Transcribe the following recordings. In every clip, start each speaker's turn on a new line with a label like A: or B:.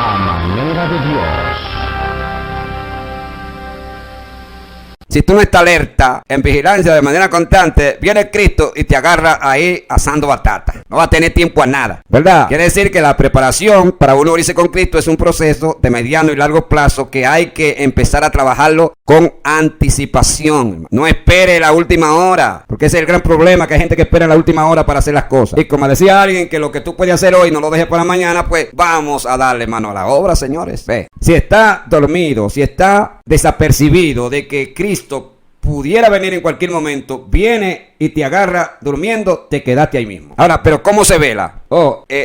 A: A manera de Dios.
B: Si tú no estás alerta, en vigilancia de manera constante, viene Cristo y te agarra ahí asando batata. No va a tener tiempo a nada, ¿verdad? Quiere decir que la preparación para uno irse con Cristo es un proceso de mediano y largo plazo que hay que empezar a trabajarlo con anticipación. No espere la última hora, porque ese es el gran problema, que hay gente que espera la última hora para hacer las cosas. Y como decía alguien, que lo que tú puedes hacer hoy no lo dejes para mañana, pues vamos a darle mano a la obra, señores. Ve. Si está dormido, si está desapercibido de que Cristo pudiera venir en cualquier momento, viene y te agarra durmiendo, te quedaste ahí mismo. Ahora, ¿pero cómo se vela?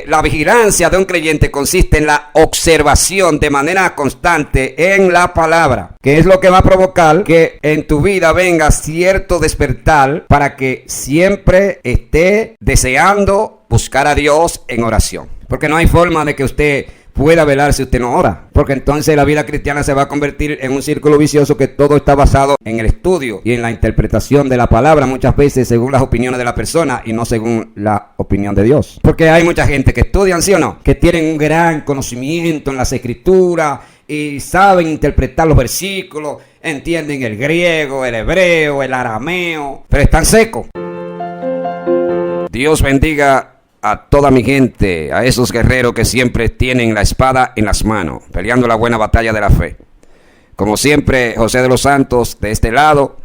B: La vigilancia de un creyente consiste en la observación de manera constante en la palabra, que es lo que va a provocar que en tu vida venga cierto despertar para que siempre esté deseando buscar a Dios en oración. Porque no hay forma de que usted pueda velar si usted no ora, porque entonces la vida cristiana se va a convertir en un círculo vicioso, que todo está basado en el estudio y en la interpretación de la palabra, muchas veces según las opiniones de la persona y no según la opinión de Dios. Porque hay mucha gente que estudian, ¿sí o no?, que tienen un gran conocimiento en las escrituras y saben interpretar los versículos, entienden el griego, el hebreo, el arameo, pero están secos. Dios bendiga a toda mi gente, a esos guerreros que siempre tienen la espada en las manos, peleando la buena batalla de la fe. Como siempre, José de los Santos de este lado,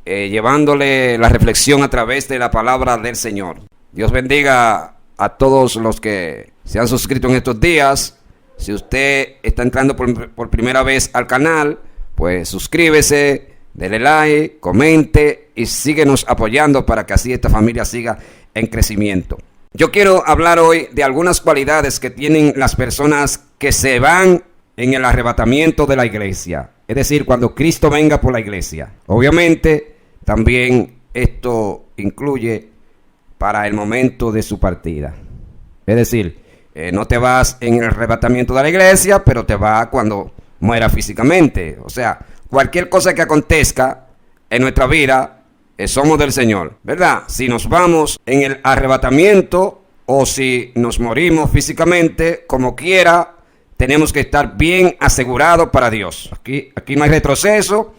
B: llevándole la reflexión a través de la palabra del Señor. Dios bendiga a todos los que se han suscrito en estos días. Si usted está entrando por primera vez al canal, pues suscríbese, dele like, comente y síguenos apoyando para que así esta familia siga en crecimiento. Yo quiero hablar hoy de algunas cualidades que tienen las personas que se van en el arrebatamiento de la iglesia. Es decir, cuando Cristo venga por la iglesia. Obviamente, también esto incluye para el momento de su partida. Es decir, no te vas en el arrebatamiento de la iglesia, pero te vas cuando muera físicamente. O sea, cualquier cosa que acontezca en nuestra vida, somos del Señor, ¿verdad? Si nos vamos en el arrebatamiento o si nos morimos físicamente, como quiera, tenemos que estar bien asegurados para Dios. Aquí no hay retroceso,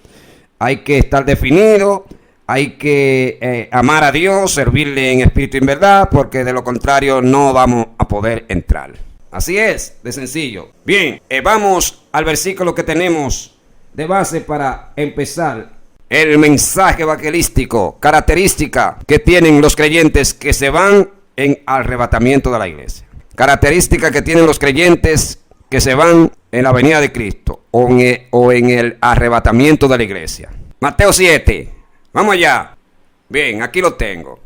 B: hay que estar definido, hay que amar a Dios, servirle en espíritu y en verdad, porque de lo contrario no vamos a poder entrar. Así es, de sencillo. Bien, vamos al versículo que tenemos de base para empezar. El mensaje evangelístico, característica que tienen los creyentes que se van en arrebatamiento de la iglesia. Característica que tienen los creyentes que se van en la venida de Cristo o en el arrebatamiento de la iglesia. Mateo 7, vamos allá. Bien, aquí lo tengo.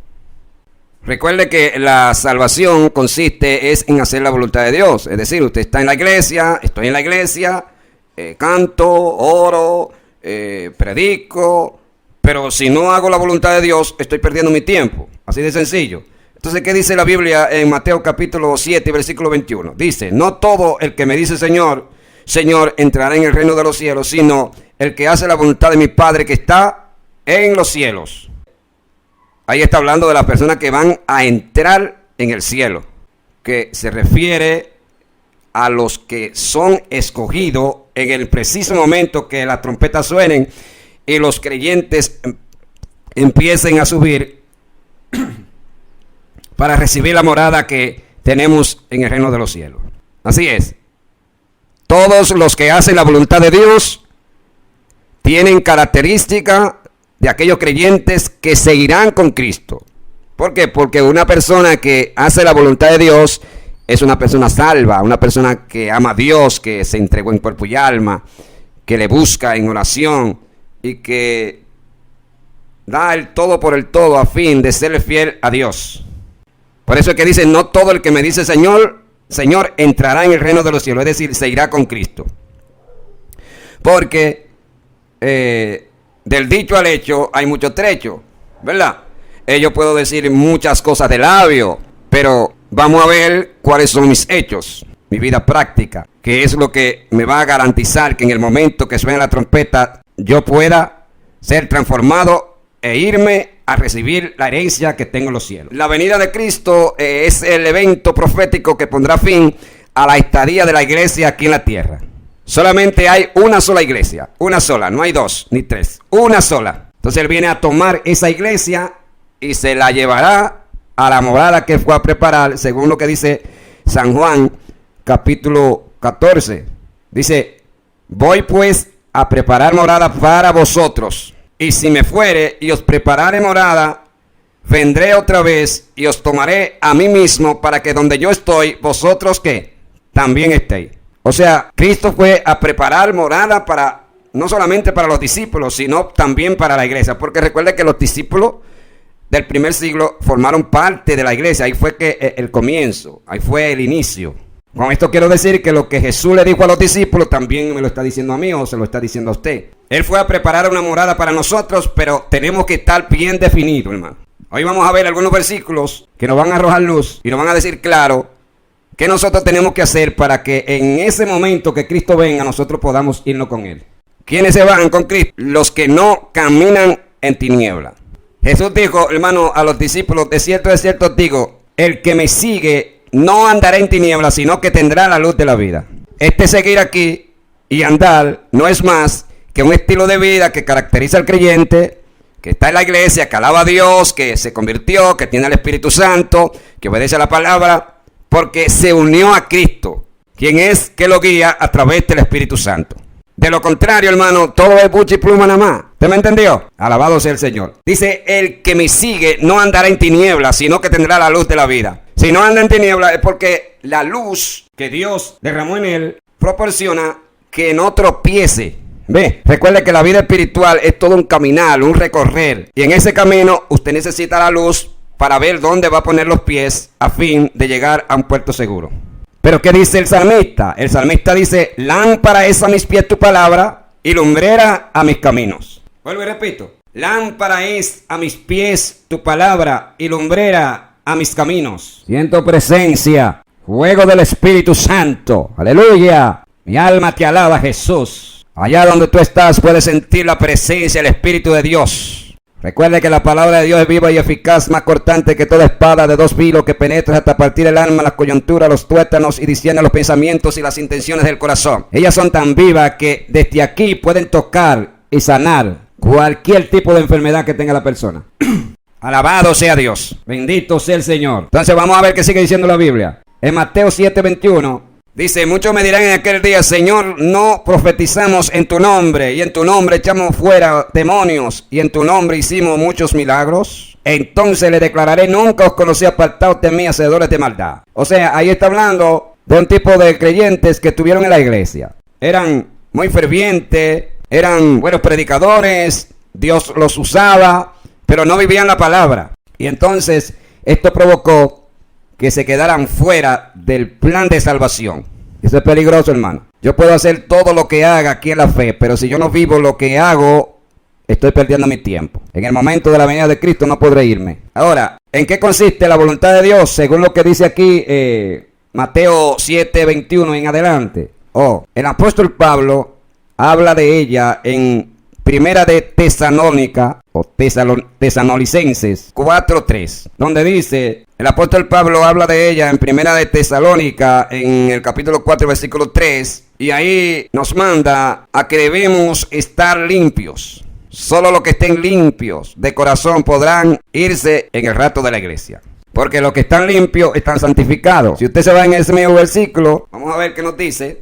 B: Recuerde que la salvación consiste en hacer la voluntad de Dios. Es decir, usted está en la iglesia, estoy en la iglesia, canto, oro, predico, pero si no hago la voluntad de Dios, estoy perdiendo mi tiempo. Así de sencillo. Entonces, ¿qué dice la Biblia en Mateo capítulo 7, versículo 21? Dice, no todo el que me dice Señor, Señor, entrará en el reino de los cielos, sino el que hace la voluntad de mi Padre que está en los cielos. Ahí está hablando de las personas que van a entrar en el cielo, que se refiere a los que son escogidos en el preciso momento que las trompetas suenen y los creyentes empiecen a subir para recibir la morada que tenemos en el reino de los cielos. Así es. Todos los que hacen la voluntad de Dios tienen característica de aquellos creyentes que seguirán con Cristo. ¿Por qué? Porque una persona que hace la voluntad de Dios es una persona salva, una persona que ama a Dios, que se entregó en cuerpo y alma, que le busca en oración y que da el todo por el todo a fin de serle fiel a Dios. Por eso es que dice, no todo el que me dice Señor, Señor, entrará en el reino de los cielos, es decir, se irá con Cristo. Porque del dicho al hecho hay mucho trecho, ¿verdad? Yo puedo decir muchas cosas de labio, pero vamos a ver cuáles son mis hechos, mi vida práctica, que es lo que me va a garantizar que en el momento que suene la trompeta yo pueda ser transformado e irme a recibir la herencia que tengo en los cielos. La venida de Cristo es el evento profético que pondrá fin a la estadía de la iglesia aquí en la tierra. Solamente hay una sola iglesia, una sola, no hay dos ni tres, una sola. Entonces Él viene a tomar esa iglesia y se la llevará a la morada que fue a preparar, según lo que dice San Juan, capítulo 14. Dice, voy pues a preparar morada para vosotros, y si me fuere y os preparare morada, vendré otra vez y os tomaré a mí mismo, para que donde yo estoy, vosotros ¿qué? También estéis. O sea, Cristo fue a preparar morada para, no solamente para los discípulos, sino también para la iglesia. Porque recuerde que los discípulos del primer siglo formaron parte de la iglesia. Ahí fue que el comienzo, ahí fue el inicio. Con esto quiero decir que lo que Jesús le dijo a los discípulos también me lo está diciendo a mí o se lo está diciendo a usted. Él fue a preparar una morada para nosotros, pero tenemos que estar bien definidos, hermano. Hoy vamos a ver algunos versículos que nos van a arrojar luz y nos van a decir claro qué nosotros tenemos que hacer para que en ese momento que Cristo venga nosotros podamos irnos con Él. ¿Quiénes se van con Cristo? Los que no caminan en tiniebla. Jesús dijo, hermano, a los discípulos, de cierto os digo, el que me sigue no andará en tinieblas, sino que tendrá la luz de la vida. Este seguir aquí y andar no es más que un estilo de vida que caracteriza al creyente, que está en la iglesia, que alaba a Dios, que se convirtió, que tiene el Espíritu Santo, que obedece a la palabra, porque se unió a Cristo, quien es que lo guía a través del Espíritu Santo. De lo contrario, hermano, todo es buche y pluma nada más. ¿Usted me entendió? Alabado sea el Señor. Dice, el que me sigue no andará en tinieblas, sino que tendrá la luz de la vida. Si no anda en tinieblas es porque la luz que Dios derramó en él proporciona que no tropiece. Ve, recuerde que la vida espiritual es todo un caminar, un recorrer. Y en ese camino usted necesita la luz para ver dónde va a poner los pies a fin de llegar a un puerto seguro. Pero ¿qué dice el salmista? El salmista dice, lámpara es a mis pies tu palabra y lumbrera a mis caminos. Vuelvo y repito, lámpara es a mis pies tu palabra y lumbrera a mis caminos. Siento presencia, fuego del Espíritu Santo. Aleluya. Mi alma te alaba, Jesús. Allá donde tú estás puedes sentir la presencia del Espíritu de Dios. Recuerde que la palabra de Dios es viva y eficaz, más cortante que toda espada de dos filos, que penetra hasta partir el alma, la coyuntura, los tuétanos y discierne los pensamientos y las intenciones del corazón. Ellas son tan vivas que desde aquí pueden tocar y sanar cualquier tipo de enfermedad que tenga la persona. Alabado sea Dios. Bendito sea el Señor. Entonces vamos a ver qué sigue diciendo la Biblia. En Mateo 7:21 dice, muchos me dirán en aquel día, Señor, no profetizamos en tu nombre, y en tu nombre echamos fuera demonios, y en tu nombre hicimos muchos milagros. Entonces le declararé, nunca os conocí, apartados de mí, hacedores de maldad. O sea, ahí está hablando de un tipo de creyentes que estuvieron en la iglesia. Eran muy fervientes, eran buenos predicadores, Dios los usaba, pero no vivían la palabra. Y entonces esto provocó que se quedaran fuera del plan de salvación. Eso es peligroso, hermano. Yo puedo hacer todo lo que haga aquí en la fe, pero si yo no vivo lo que hago, estoy perdiendo mi tiempo. En el momento de la venida de Cristo no podré irme. Ahora, ¿en qué consiste la voluntad de Dios? Según lo que dice aquí Mateo 7:21 en adelante. El apóstol Pablo habla de ella en Primera de Tesalónica o Tesanolicenses 4:3, donde dice, el apóstol Pablo habla de ella en Primera de Tesalónica en el capítulo 4 versículo 3, y ahí nos manda a que debemos estar limpios. Solo los que estén limpios de corazón podrán irse en el rato de la iglesia, porque los que están limpios están santificados. Si usted se va en ese mismo versículo, vamos a ver qué nos dice,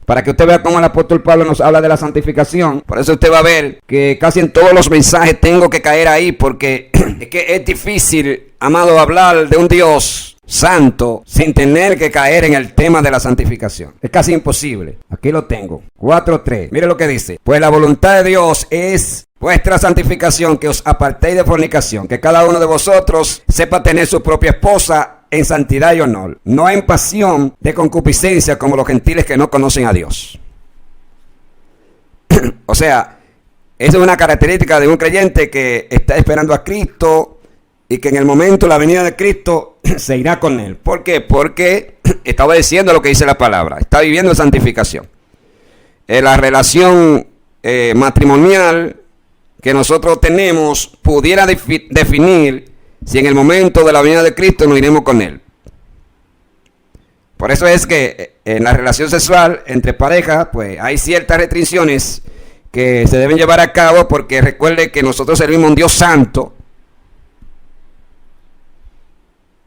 B: para que usted vea cómo el apóstol Pablo nos habla de la santificación. Por eso usted va a ver que casi en todos los mensajes tengo que caer ahí, porque es que es difícil, amado, hablar de un Dios santo sin tener que caer en el tema de la santificación. Es casi imposible. Aquí lo tengo. 4:3. Mire lo que dice. Pues la voluntad de Dios es vuestra santificación, que os apartéis de fornicación, que cada uno de vosotros sepa tener su propia esposa en santidad y honor, no en pasión de concupiscencia como los gentiles que no conocen a Dios. O sea, esa es una característica de un creyente que está esperando a Cristo y que en el momento de la venida de Cristo se irá con él. ¿Por qué? Porque está obedeciendo lo que dice la palabra, está viviendo en santificación. La relación matrimonial que nosotros tenemos pudiera definir si en el momento de la venida de Cristo nos iremos con él. Por eso es que en la relación sexual entre pareja, pues hay ciertas restricciones que se deben llevar a cabo, porque recuerde que nosotros servimos a un Dios santo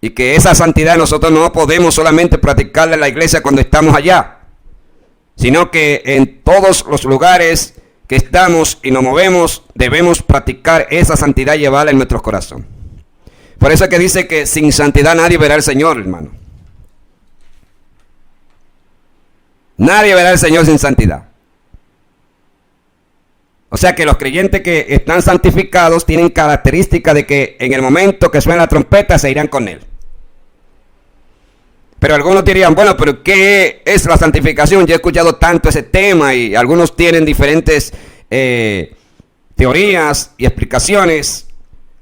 B: y que esa santidad nosotros no podemos solamente practicarla en la iglesia cuando estamos allá, sino que en todos los lugares que estamos y nos movemos debemos practicar esa santidad y llevarla en nuestros corazones. Por eso es que dice que sin santidad nadie verá al Señor, hermano. Nadie verá al Señor sin santidad. O sea que los creyentes que están santificados tienen característica de que en el momento que suena la trompeta se irán con Él. Pero algunos dirían, bueno, pero ¿qué es la santificación? Yo he escuchado tanto ese tema y algunos tienen diferentes teorías y explicaciones.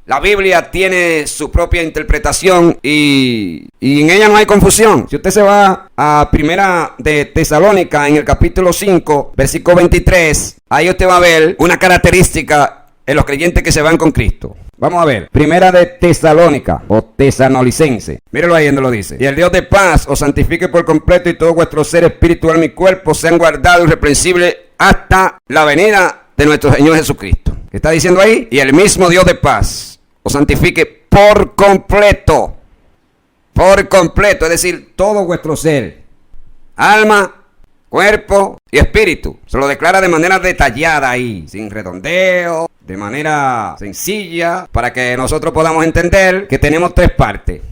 B: La Biblia tiene su propia interpretación y en ella no hay confusión. Si usted se va a Primera de Tesalónica, en el capítulo 5, versículo 23, ahí usted va a ver una característica en los creyentes que se van con Cristo. Vamos a ver, Primera de Tesalónica o Tesanolicense. Míralo ahí donde lo dice. Y el Dios de paz os santifique por completo y todo vuestro ser, espíritu, alma y cuerpo sean guardados irreprensibles hasta la venida de nuestro Señor Jesucristo. ¿Qué está diciendo ahí? Y el mismo Dios de paz os santifique por completo. Por completo, es decir, todo vuestro ser, alma, cuerpo y espíritu. Se lo declara de manera detallada ahí, sin redondeo, de manera sencilla, para que nosotros podamos entender que tenemos tres partes.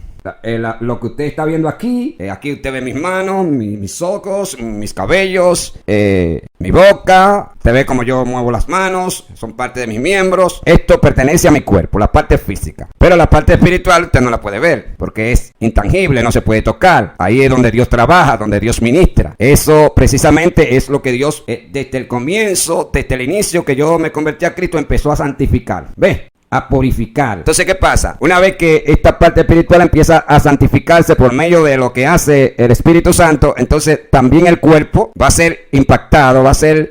B: Lo que usted está viendo aquí, aquí usted ve mis manos, mis ojos, mis cabellos, mi boca, usted ve como yo muevo las manos, son parte de mis miembros. Esto pertenece a mi cuerpo, la parte física. Pero la parte espiritual usted no la puede ver, porque es intangible, no se puede tocar. Ahí es donde Dios trabaja, donde Dios ministra. Eso precisamente es lo que Dios, desde el comienzo, desde el inicio que yo me convertí a Cristo, empezó a santificar. ¿Ve? A purificar. Entonces, ¿qué pasa? Una vez que esta parte espiritual empieza a santificarse por medio de lo que hace el Espíritu Santo, entonces también el cuerpo va a ser impactado, va a ser,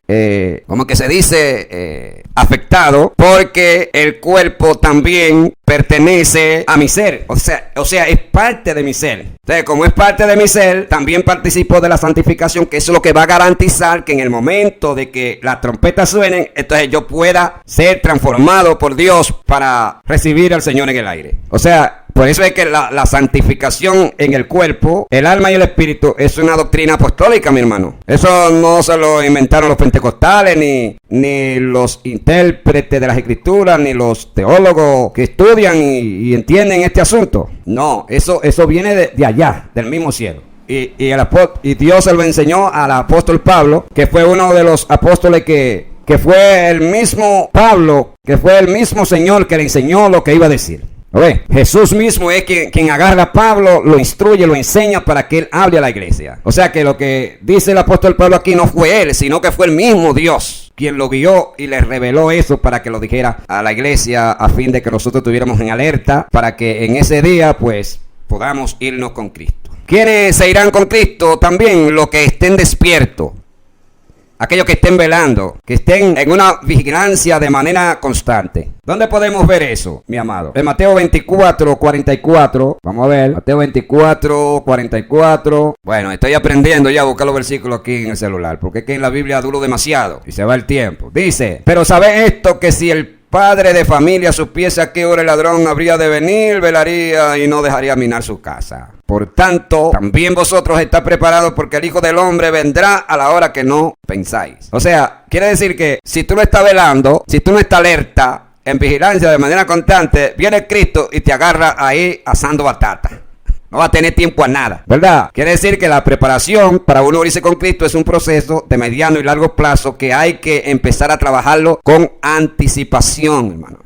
B: como que se dice, afectado, porque el cuerpo también pertenece a mi ser. O sea, es parte de mi ser. Entonces, como es parte de mi ser, también participo de la santificación, que eso es lo que va a garantizar que en el momento de que las trompetas suenen, entonces yo pueda ser transformado por Dios para recibir al Señor en el aire. O sea, por eso es que la santificación en el cuerpo, el alma y el espíritu es una doctrina apostólica, mi hermano. Eso no se lo inventaron los pentecostales, ni los intérpretes de las escrituras, ni los teólogos que estudian y entienden este asunto. No, eso viene de allá, del mismo cielo. Y Dios se lo enseñó al apóstol Pablo, que fue uno de los apóstoles que fue el mismo Pablo, que fue el mismo Señor que le enseñó lo que iba a decir. ¿Ve? Jesús mismo es quien agarra a Pablo, lo instruye, lo enseña para que él hable a la iglesia. O sea que lo que dice el apóstol Pablo aquí no fue él, sino que fue el mismo Dios quien lo guió y le reveló eso para que lo dijera a la iglesia, a fin de que nosotros estuviéramos en alerta, para que en ese día pues podamos irnos con Cristo. ¿Quiénes se irán con Cristo? También los que estén despiertos. Aquellos que estén velando, que estén en una vigilancia de manera constante. ¿Dónde podemos ver eso, mi amado? En Mateo 24, 44. Vamos a ver. Mateo 24, 44. Bueno, estoy aprendiendo ya a buscar los versículos aquí en el celular, porque es que en la Biblia duro demasiado y se va el tiempo. Dice, pero ¿sabes esto? Que si el padre de familia supiese a qué hora el ladrón habría de venir, velaría y no dejaría minar su casa. Por tanto, también vosotros estáis preparados, porque el Hijo del Hombre vendrá a la hora que no pensáis. O sea, quiere decir que si tú no estás velando, si tú no estás alerta, en vigilancia de manera constante, viene Cristo y te agarra ahí asando batata. No va a tener tiempo a nada, ¿verdad? Quiere decir que la preparación para uno irse con Cristo es un proceso de mediano y largo plazo que hay que empezar a trabajarlo con anticipación, hermano.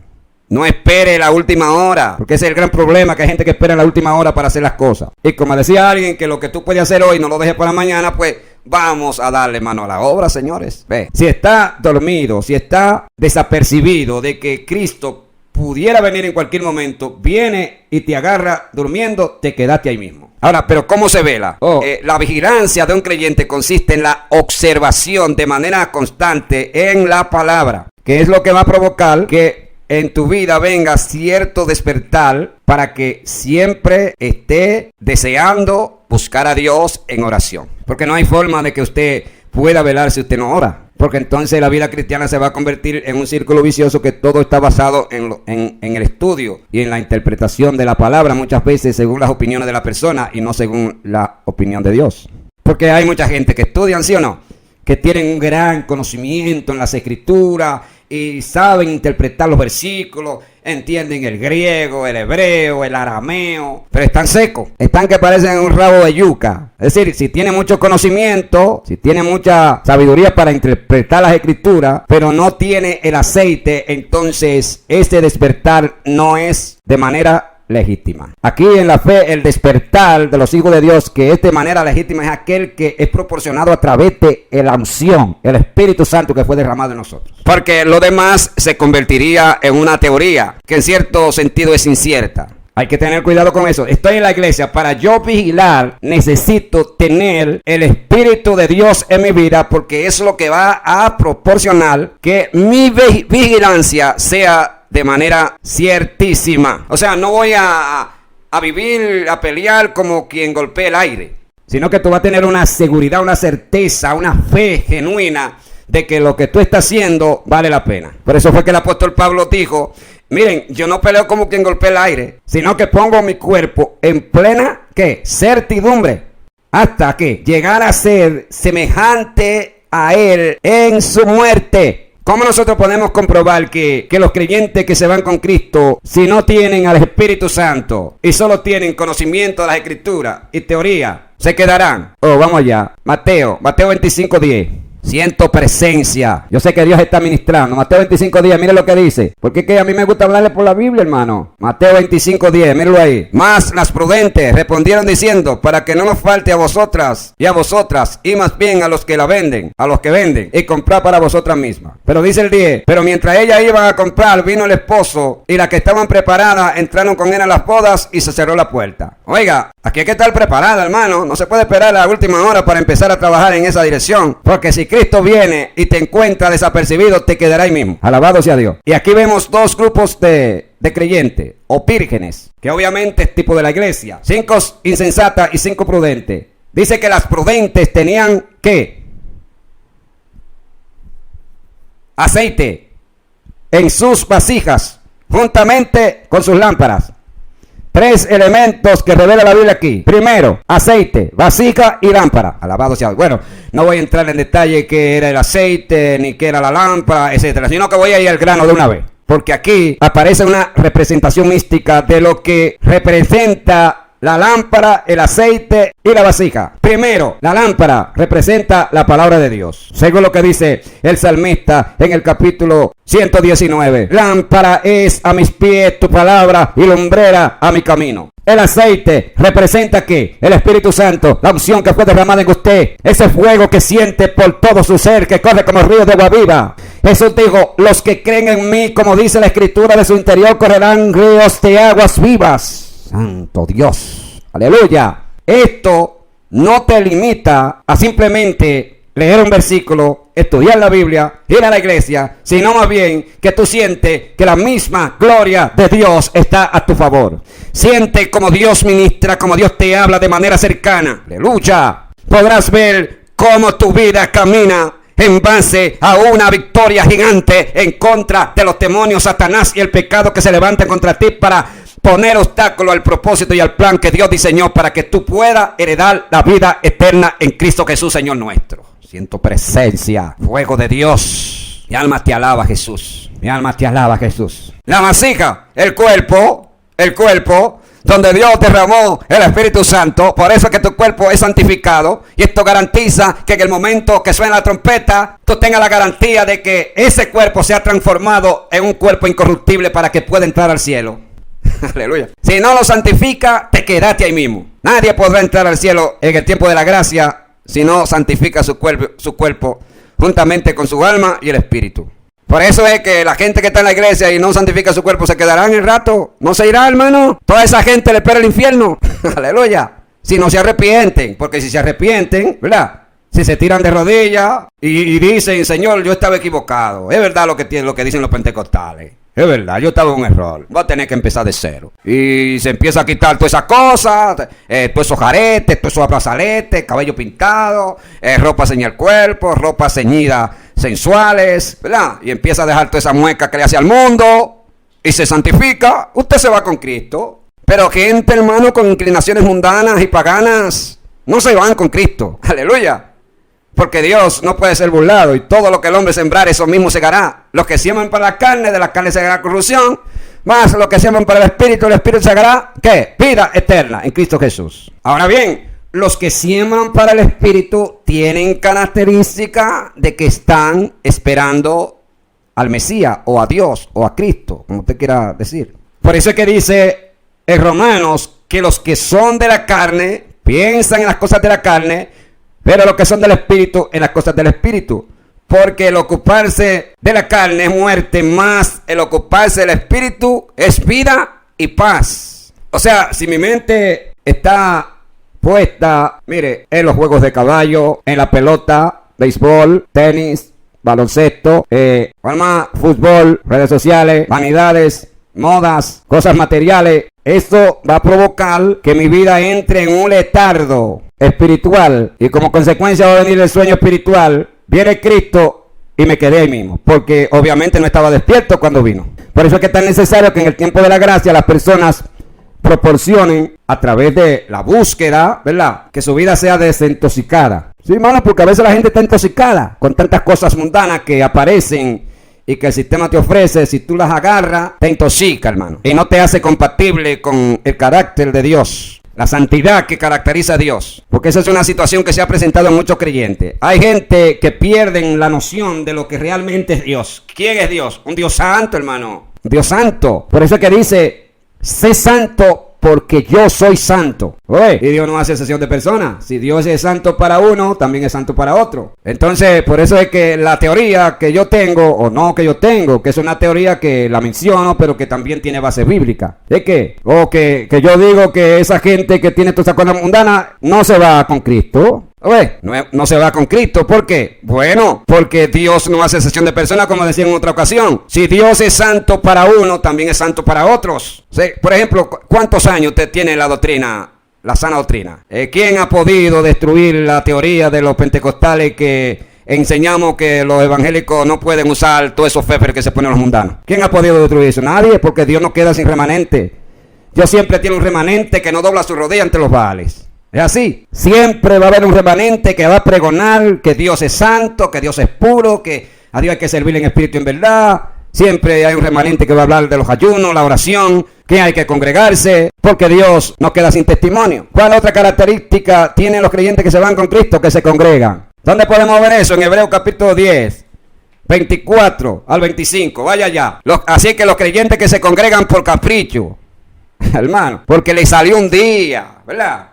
B: No espere la última hora, porque ese es el gran problema, que hay gente que espera la última hora para hacer las cosas. Y como decía alguien, que lo que tú puedes hacer hoy no lo dejes para mañana, pues vamos a darle mano a la obra, señores. Ve, si está dormido, si está desapercibido de que Cristo pudiera venir en cualquier momento, viene y te agarra durmiendo, te quedaste ahí mismo. Ahora, ¿pero cómo se vela? La vigilancia de un creyente consiste en la observación de manera constante en la palabra, que es lo que va a provocar que en tu vida venga cierto despertar para que siempre esté deseando buscar a Dios en oración. Porque no hay forma de que usted pueda velar si usted no ora. Porque entonces la vida cristiana se va a convertir en un círculo vicioso que todo está basado en el estudio y en la interpretación de la palabra, muchas veces según las opiniones de la persona y no según la opinión de Dios. Porque hay mucha gente que estudian, ¿sí o no?, que tienen un gran conocimiento en las escrituras y saben interpretar los versículos, entienden el griego, el hebreo, el arameo, pero están secos, están que parecen un rabo de yuca. Es decir, si tiene mucho conocimiento, si tiene mucha sabiduría para interpretar las escrituras, pero no tiene el aceite, entonces ese despertar no es de manera legítima. Aquí en la fe, el despertar de los hijos de Dios, que es de manera legítima, es aquel que es proporcionado a través de la unción, el Espíritu Santo que fue derramado en nosotros. Porque lo demás se convertiría en una teoría que en cierto sentido es incierta. Hay que tener cuidado con eso. Estoy en la iglesia, para yo vigilar necesito tener el Espíritu de Dios en mi vida, porque es lo que va a proporcionar que mi vigilancia sea de manera ciertísima. O sea, no voy a vivir, a pelear como quien golpea el aire, sino que tú vas a tener una seguridad, una certeza, una fe genuina de que lo que tú estás haciendo vale la pena. Por eso fue que el apóstol Pablo dijo: miren, yo no peleo como quien golpea el aire, sino que pongo mi cuerpo en plena, ¿qué?, certidumbre, hasta que llegar a ser semejante a él en su muerte. ¿Cómo nosotros podemos comprobar que los creyentes que se van con Cristo, si no tienen al Espíritu Santo y solo tienen conocimiento de las Escrituras y teoría, se quedarán? Oh, vamos allá. Mateo 25:10. Siento presencia. Yo sé que Dios está ministrando. Mateo 25:10, mire lo que dice. Porque es que a mí me gusta hablarle por la Biblia, hermano. Mateo 25:10, míralo ahí. Mas las prudentes respondieron diciendo: para que no nos falte a vosotras y a vosotras, y más bien a los que la venden, a los que venden, y comprar para vosotras mismas. Pero dice el 10, pero mientras ellas iban a comprar, vino el esposo, y las que estaban preparadas entraron con él a las bodas, y se cerró la puerta. Oiga, aquí hay que estar preparada, hermano. No se puede esperar a la última hora para empezar a trabajar en esa dirección. Porque si Cristo viene y te encuentra desapercibido, te quedará ahí mismo. Alabado sea Dios. Y aquí vemos dos grupos de creyentes o vírgenes, que obviamente es tipo de la iglesia. 5 insensatas y 5 prudentes. Dice que las prudentes tenían ¿qué? Aceite en sus vasijas, juntamente con sus lámparas. 3 elementos que revela la Biblia aquí. Primero, aceite, vasija y lámpara. Alabado sea Dios. Bueno, no voy a entrar en detalle qué era el aceite, ni qué era la lámpara, etcétera, sino que voy a ir al grano de una vez. Porque aquí aparece una representación mística de lo que representa la lámpara, el aceite y la vasija. Primero, la lámpara representa la palabra de Dios, según lo que dice el salmista en el capítulo 119. Lámpara es a mis pies tu palabra y lumbrera a mi camino. El aceite representa que el Espíritu Santo, la unción que fue derramada en usted, ese fuego que siente por todo su ser, que corre como río de agua viva. Jesús dijo: los que creen en mí, como dice la Escritura, de su interior correrán ríos de aguas vivas. Santo Dios, aleluya. Esto no te limita a simplemente leer un versículo, estudiar la Biblia, ir a la iglesia, sino más bien que tú sientes que la misma gloria de Dios está a tu favor. Siente como Dios ministra, como Dios te habla de manera cercana. Aleluya. Podrás ver cómo tu vida camina en base a una victoria gigante en contra de los demonios, Satanás y el pecado que se levantan contra ti para poner obstáculo al propósito y al plan que Dios diseñó para que tú puedas heredar la vida eterna en Cristo Jesús, Señor nuestro. Siento presencia, fuego de Dios. Mi alma te alaba, Jesús. Mi alma te alaba, Jesús. La vasija, el cuerpo, donde Dios derramó el Espíritu Santo. Por eso es que tu cuerpo es santificado. Y esto garantiza que en el momento que suena la trompeta, tú tengas la garantía de que ese cuerpo se ha transformado en un cuerpo incorruptible para que pueda entrar al cielo. Aleluya. Si no lo santifica, te quedaste ahí mismo. Nadie podrá entrar al cielo en el tiempo de la gracia si no santifica su cuerpo juntamente con su alma y el espíritu. Por eso es que la gente que está en la iglesia y no santifica su cuerpo se quedará en el rato. No se irá, hermano. Toda esa gente le espera el infierno. Aleluya. Si no se arrepienten. Porque si se arrepienten, ¿verdad? Si se tiran de rodillas y dicen: Señor, yo estaba equivocado. Es verdad lo que dicen los pentecostales. Es verdad, yo estaba en un error. Voy a tener que empezar de cero. Y se empieza a quitar todas esas cosas, todos esos aretes, todos esos brazaletes, cabello pintado, ropa ceñida al cuerpo, ropa ceñida sensuales, ¿verdad? Y empieza a dejar toda esa mueca que le hace al mundo y se santifica. Usted se va con Cristo. Pero gente, hermano, con inclinaciones mundanas y paganas, no se van con Cristo. Aleluya. Porque Dios no puede ser burlado y todo lo que el hombre sembrar, eso mismo segará. Los que siembran para la carne, de la carne segará corrupción, más los que siembran para el espíritu segará, ¿qué? Vida eterna en Cristo Jesús. Ahora bien, los que siembran para el espíritu tienen característica de que están esperando al Mesías o a Dios o a Cristo, como usted quiera decir. Por eso es que dice en Romanos que los que son de la carne piensan en las cosas de la carne, pero los que son del espíritu en las cosas del espíritu. Porque el ocuparse de la carne es muerte, más el ocuparse del espíritu es vida y paz. O sea, si mi mente está puesta, mire, en los juegos de caballo, en la pelota, béisbol, tenis, baloncesto, fútbol, redes sociales, vanidades, modas, cosas materiales, esto va a provocar que mi vida entre en un letargo espiritual y como consecuencia va a venir el sueño espiritual. Viene Cristo y me quedé ahí mismo, porque obviamente no estaba despierto cuando vino. Por eso es que es tan necesario que en el tiempo de la gracia las personas proporcionen a través de la búsqueda, ¿verdad?, que su vida sea desintoxicada. Sí, hermano, porque a veces la gente está intoxicada con tantas cosas mundanas que aparecen y que el sistema te ofrece. Si tú las agarras, te intoxica, hermano, y no te hace compatible con el carácter de Dios, la santidad que caracteriza a Dios. Porque esa es una situación que se ha presentado en muchos creyentes. Hay gente que pierden la noción de lo que realmente es Dios. ¿Quién es Dios? Un Dios santo, hermano. Dios santo. Por eso es que dice, sé santo porque yo soy santo. Oye, y Dios no hace excepción de personas. Si Dios es santo para uno, también es santo para otro. Entonces, por eso es que la teoría que yo tengo, o no que yo tengo, que es una teoría que la menciono, pero que también tiene base bíblica. ¿De qué? O que yo digo que esa gente que tiene todas esas cosas mundanas no se va con Cristo. Oye, no se va con Cristo. ¿Por qué? Bueno, porque Dios no hace excepción de personas, como decía en otra ocasión. Si Dios es santo para uno, también es santo para otros. ¿Sí? Por ejemplo, ¿cuántos años usted tiene la doctrina, la sana doctrina? ¿Quién ha podido destruir la teoría de los pentecostales que enseñamos que los evangélicos no pueden usar todos esos feferes que se ponen los mundanos? ¿Quién ha podido destruir eso? Nadie, porque Dios no queda sin remanente. Dios siempre tiene un remanente que no dobla su rodilla ante los Baales. Es así. Siempre va a haber un remanente que va a pregonar que Dios es santo, que Dios es puro, que a Dios hay que servir en espíritu y en verdad. Siempre hay un remanente que va a hablar de los ayunos, la oración, que hay que congregarse, porque Dios no queda sin testimonio. ¿Cuál otra característica tienen los creyentes que se van con Cristo? Que se congregan. ¿Dónde podemos ver eso? En Hebreos capítulo 10, 24 al 25. Vaya allá. Así que los creyentes que se congregan por capricho, hermano, porque les salió un día, ¿verdad?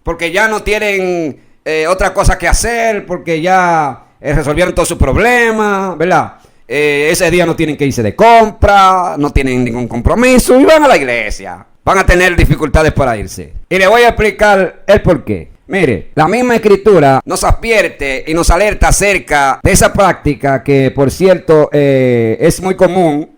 B: Porque ya no tienen otra cosa que hacer, porque ya resolvieron todos sus problemas, ¿verdad? Ese día no tienen que irse de compra, no tienen ningún compromiso y van a la iglesia. Van a tener dificultades para irse. Y le voy a explicar el por qué. Mire, la misma escritura nos advierte y nos alerta acerca de esa práctica que, por cierto, es muy común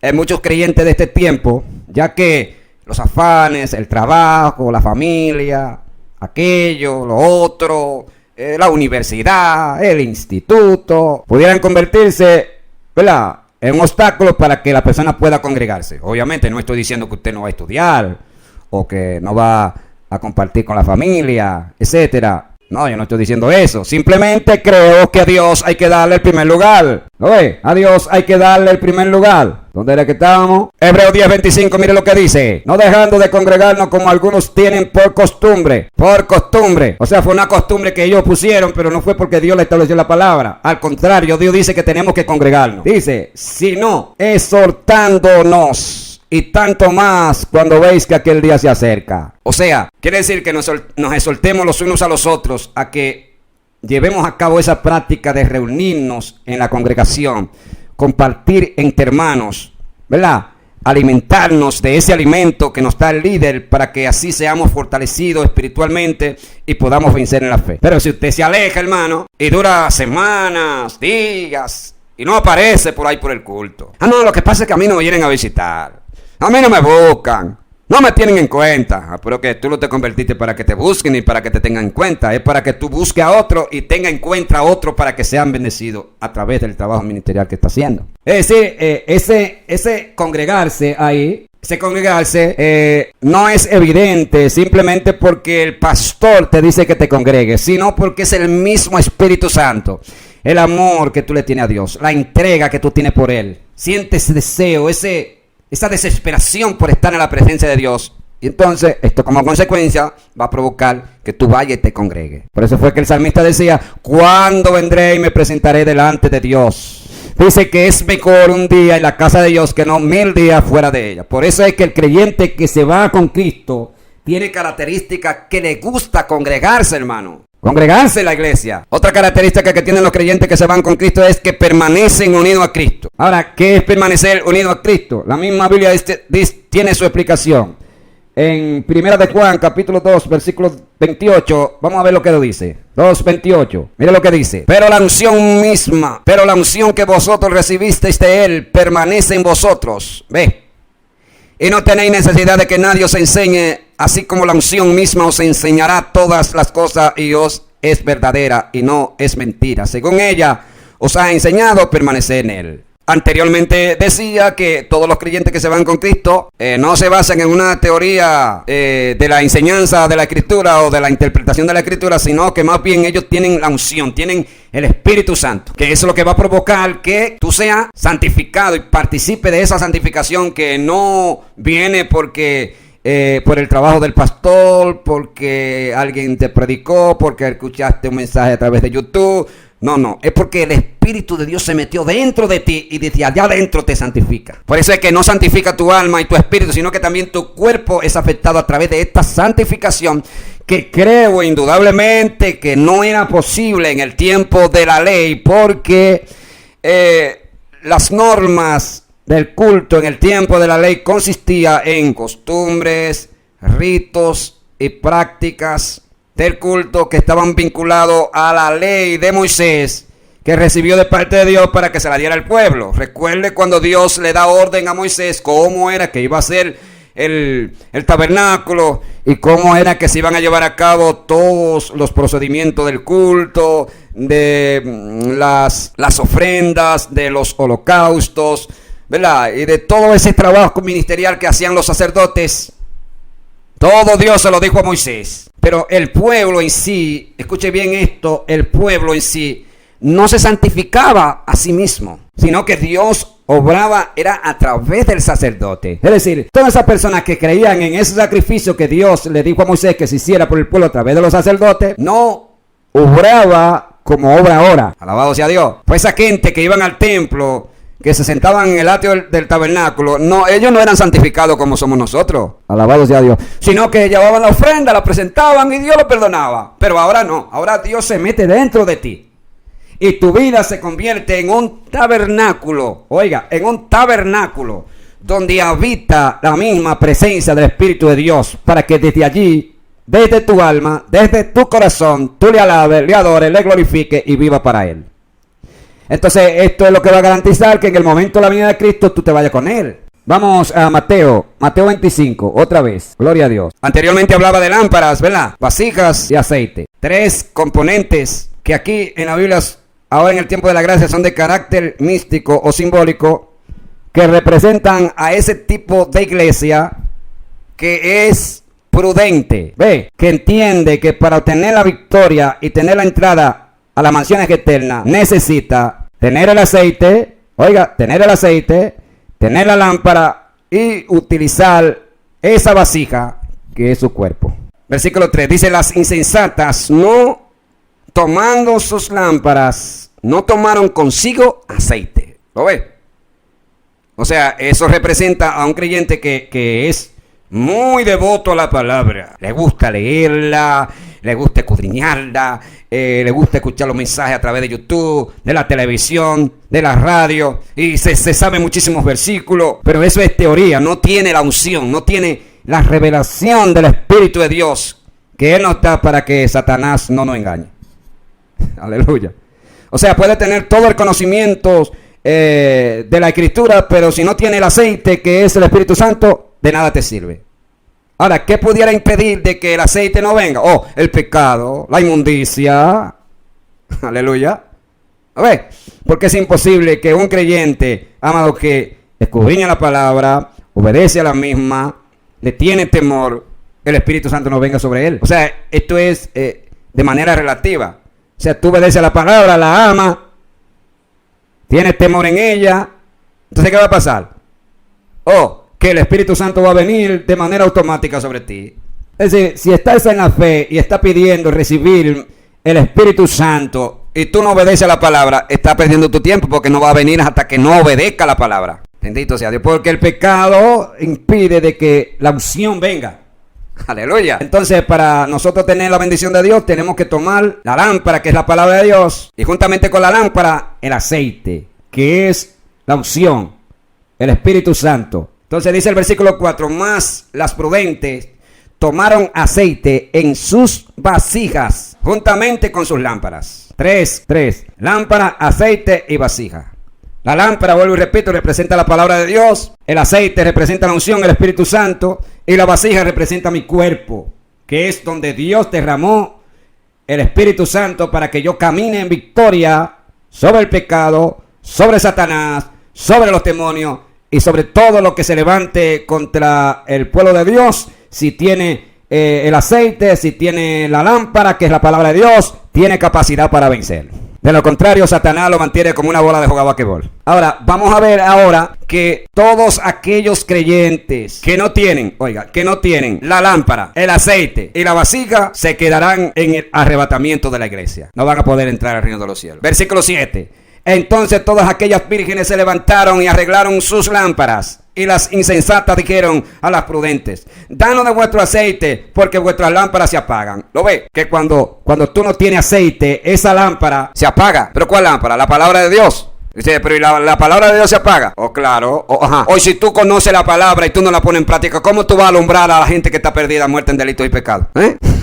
B: en muchos creyentes de este tiempo, ya que los afanes, el trabajo, la familia, aquello, lo otro, la universidad, el instituto, pudieran convertirse, ¿verdad?, en un obstáculo para que la persona pueda congregarse. Obviamente no estoy diciendo que usted no va a estudiar o que no va a compartir con la familia, etcétera. No, yo no estoy diciendo eso. Simplemente creo que a Dios hay que darle el primer lugar. Oye, a Dios hay que darle el primer lugar. ¿Dónde era que estábamos? Hebreos 10:25, mire lo que dice. No dejando de congregarnos como algunos tienen por costumbre. Por costumbre. O sea, fue una costumbre que ellos pusieron, pero no fue porque Dios le estableció la palabra. Al contrario, Dios dice que tenemos que congregarnos. Dice, sino exhortándonos. Y tanto más cuando veis que aquel día se acerca. O sea, quiere decir que nos exhortemos los unos a los otros a que llevemos a cabo esa práctica de reunirnos en la congregación, compartir entre hermanos, ¿verdad? Alimentarnos de ese alimento que nos da el líder para que así seamos fortalecidos espiritualmente y podamos vencer en la fe. Pero si usted se aleja, hermano, y dura semanas, días, y no aparece por ahí por el culto. Ah, no, lo que pasa es que a mí no me vienen a visitar. A mí no me buscan. No me tienen en cuenta. Pero que tú no te convertiste para que te busquen y para que te tengan en cuenta. Es para que tú busques a otro y tenga en cuenta a otro para que sean bendecidos a través del trabajo ministerial que está haciendo. Es decir, ese congregarse ahí, no es evidente simplemente porque el pastor te dice que te congregues, sino porque es el mismo Espíritu Santo. El amor que tú le tienes a Dios, la entrega que tú tienes por Él. Sientes ese deseo, esa desesperación por estar en la presencia de Dios. Y entonces, esto como consecuencia va a provocar que tú vayas y te congregues. Por eso fue que el salmista decía, ¿cuándo vendré y me presentaré delante de Dios? Dice que es mejor un día en la casa de Dios que no 1000 días fuera de ella. Por eso es que el creyente que se va con Cristo tiene características que le gusta congregarse, hermano. Congregarse en la iglesia. Otra característica que tienen los creyentes que se van con Cristo es que permanecen unidos a Cristo. Ahora, ¿qué es permanecer unido a Cristo? La misma Biblia tiene su explicación. En 1 de Juan, capítulo 2, versículo 28, vamos a ver lo que lo dice. 2:28. Mira lo que dice. Pero la unción que vosotros recibisteis de Él permanece en vosotros. Ve. Y no tenéis necesidad de que nadie os enseñe, así como la unción misma os enseñará todas las cosas y os es verdadera y no es mentira. Según ella os ha enseñado, permanecer en Él. Anteriormente decía que todos los creyentes que se van con Cristo no se basan en una teoría de la enseñanza de la Escritura o de la interpretación de la Escritura, sino que más bien ellos tienen la unción, tienen el Espíritu Santo, que eso es lo que va a provocar que tú seas santificado y participe de esa santificación que no viene porque por el trabajo del pastor, porque alguien te predicó, porque escuchaste un mensaje a través de YouTube. No, es porque el Espíritu de Dios se metió dentro de ti y desde allá adentro te santifica. Por eso es que no santifica tu alma y tu espíritu, sino que también tu cuerpo es afectado a través de esta santificación, que creo indudablemente que no era posible en el tiempo de la ley, porque las normas del culto en el tiempo de la ley consistía en costumbres, ritos y prácticas del culto que estaban vinculados a la ley de Moisés que recibió de parte de Dios para que se la diera al pueblo. Recuerde cuando Dios le da orden a Moisés cómo era que iba a ser el tabernáculo y cómo era que se iban a llevar a cabo todos los procedimientos del culto, de las ofrendas, de los holocaustos, ¿verdad? Y de todo ese trabajo ministerial que hacían los sacerdotes. Todo Dios se lo dijo a Moisés. Pero el pueblo en sí, escuche bien esto, el pueblo en sí no se santificaba a sí mismo, sino que Dios obraba era a través del sacerdote. Es decir, todas esas personas que creían en ese sacrificio que Dios le dijo a Moisés que se hiciera por el pueblo a través de los sacerdotes, no obraba como obra ahora. Alabado sea Dios. Pues esa gente que iban al templo, que se sentaban en el atrio del tabernáculo, no, ellos no eran santificados como somos nosotros, alabado sea Dios, sino que llevaban la ofrenda, la presentaban y Dios lo perdonaba. Pero ahora no, ahora Dios se mete dentro de ti y tu vida se convierte en un tabernáculo, oiga, en un tabernáculo donde habita la misma presencia del Espíritu de Dios, para que desde allí, desde tu alma, desde tu corazón, tú le alabes, le adores, le glorifiques y viva para Él. Entonces, esto es lo que va a garantizar que en el momento de la venida de Cristo tú te vayas con Él. Vamos a Mateo 25, otra vez. Gloria a Dios. Anteriormente hablaba de lámparas, ¿verdad? Vasijas y aceite. 3 componentes que aquí en la Biblia, ahora en el tiempo de la gracia, son de carácter místico o simbólico, que representan a ese tipo de iglesia que es prudente. Ve, que entiende que para obtener la victoria y tener la entrada a las mansiones eternas necesita tener el aceite, oiga, tener el aceite, tener la lámpara y utilizar esa vasija que es su cuerpo. Versículo 3 dice: las insensatas, no tomando sus lámparas, no tomaron consigo aceite. ¿Lo ve? O sea, eso representa a un creyente que es muy devoto a la palabra. Le gusta leerla, le gusta escudriñarla, le gusta escuchar los mensajes a través de YouTube, de la televisión, de la radio, y se sabe muchísimos versículos, pero eso es teoría, no tiene la unción, no tiene la revelación del Espíritu de Dios, que Él no está para que Satanás no nos engañe. Aleluya. O sea, puede tener todo el conocimiento de la Escritura, pero si no tiene el aceite, que es el Espíritu Santo, de nada te sirve. Ahora, ¿qué pudiera impedir de que el aceite no venga? Oh, el pecado, la inmundicia. Aleluya. A ver, porque es imposible que un creyente, amado, que escudriña la palabra, obedece a la misma, le tiene temor, el Espíritu Santo no venga sobre él. O sea, esto es de manera relativa. O sea, tú obedeces a la palabra, la amas, tienes temor en ella. Entonces, ¿qué va a pasar? Oh, que el Espíritu Santo va a venir de manera automática sobre ti. Es decir, si estás en la fe y estás pidiendo recibir el Espíritu Santo y tú no obedeces a la palabra, estás perdiendo tu tiempo, porque no va a venir hasta que no obedezca la palabra. Bendito sea Dios, porque el pecado impide de que la unción venga. Aleluya. Entonces, para nosotros tener la bendición de Dios, tenemos que tomar la lámpara, que es la palabra de Dios, y juntamente con la lámpara, el aceite, que es la unción, el Espíritu Santo. Entonces dice el versículo 4, más las prudentes tomaron aceite en sus vasijas, juntamente con sus lámparas. Tres. Lámpara, aceite y vasija. La lámpara, vuelvo y repito, representa la palabra de Dios. El aceite representa la unción, el Espíritu Santo. Y la vasija representa mi cuerpo, que es donde Dios derramó el Espíritu Santo para que yo camine en victoria sobre el pecado, sobre Satanás, sobre los demonios y sobre todo lo que se levante contra el pueblo de Dios. Si tiene el aceite, si tiene la lámpara, que es la palabra de Dios, tiene capacidad para vencer. De lo contrario, Satanás lo mantiene como una bola de jugar basquetbol. Ahora, vamos a ver ahora que todos aquellos creyentes que no tienen la lámpara, el aceite y la vasija, se quedarán en el arrebatamiento de la iglesia. No van a poder entrar al reino de los cielos. Versículo 7. Entonces todas aquellas vírgenes se levantaron y arreglaron sus lámparas. Y las insensatas dijeron a las prudentes: danos de vuestro aceite, porque vuestras lámparas se apagan. ¿Lo ve? Que cuando tú no tienes aceite, esa lámpara se apaga. ¿Pero cuál lámpara? La palabra de Dios. Dice, pero ¿y la palabra de Dios se apaga? Oh, claro. Ajá. Hoy, si tú conoces la palabra y tú no la pones en práctica, ¿cómo tú vas a alumbrar a la gente que está perdida, muerta en delitos y pecados?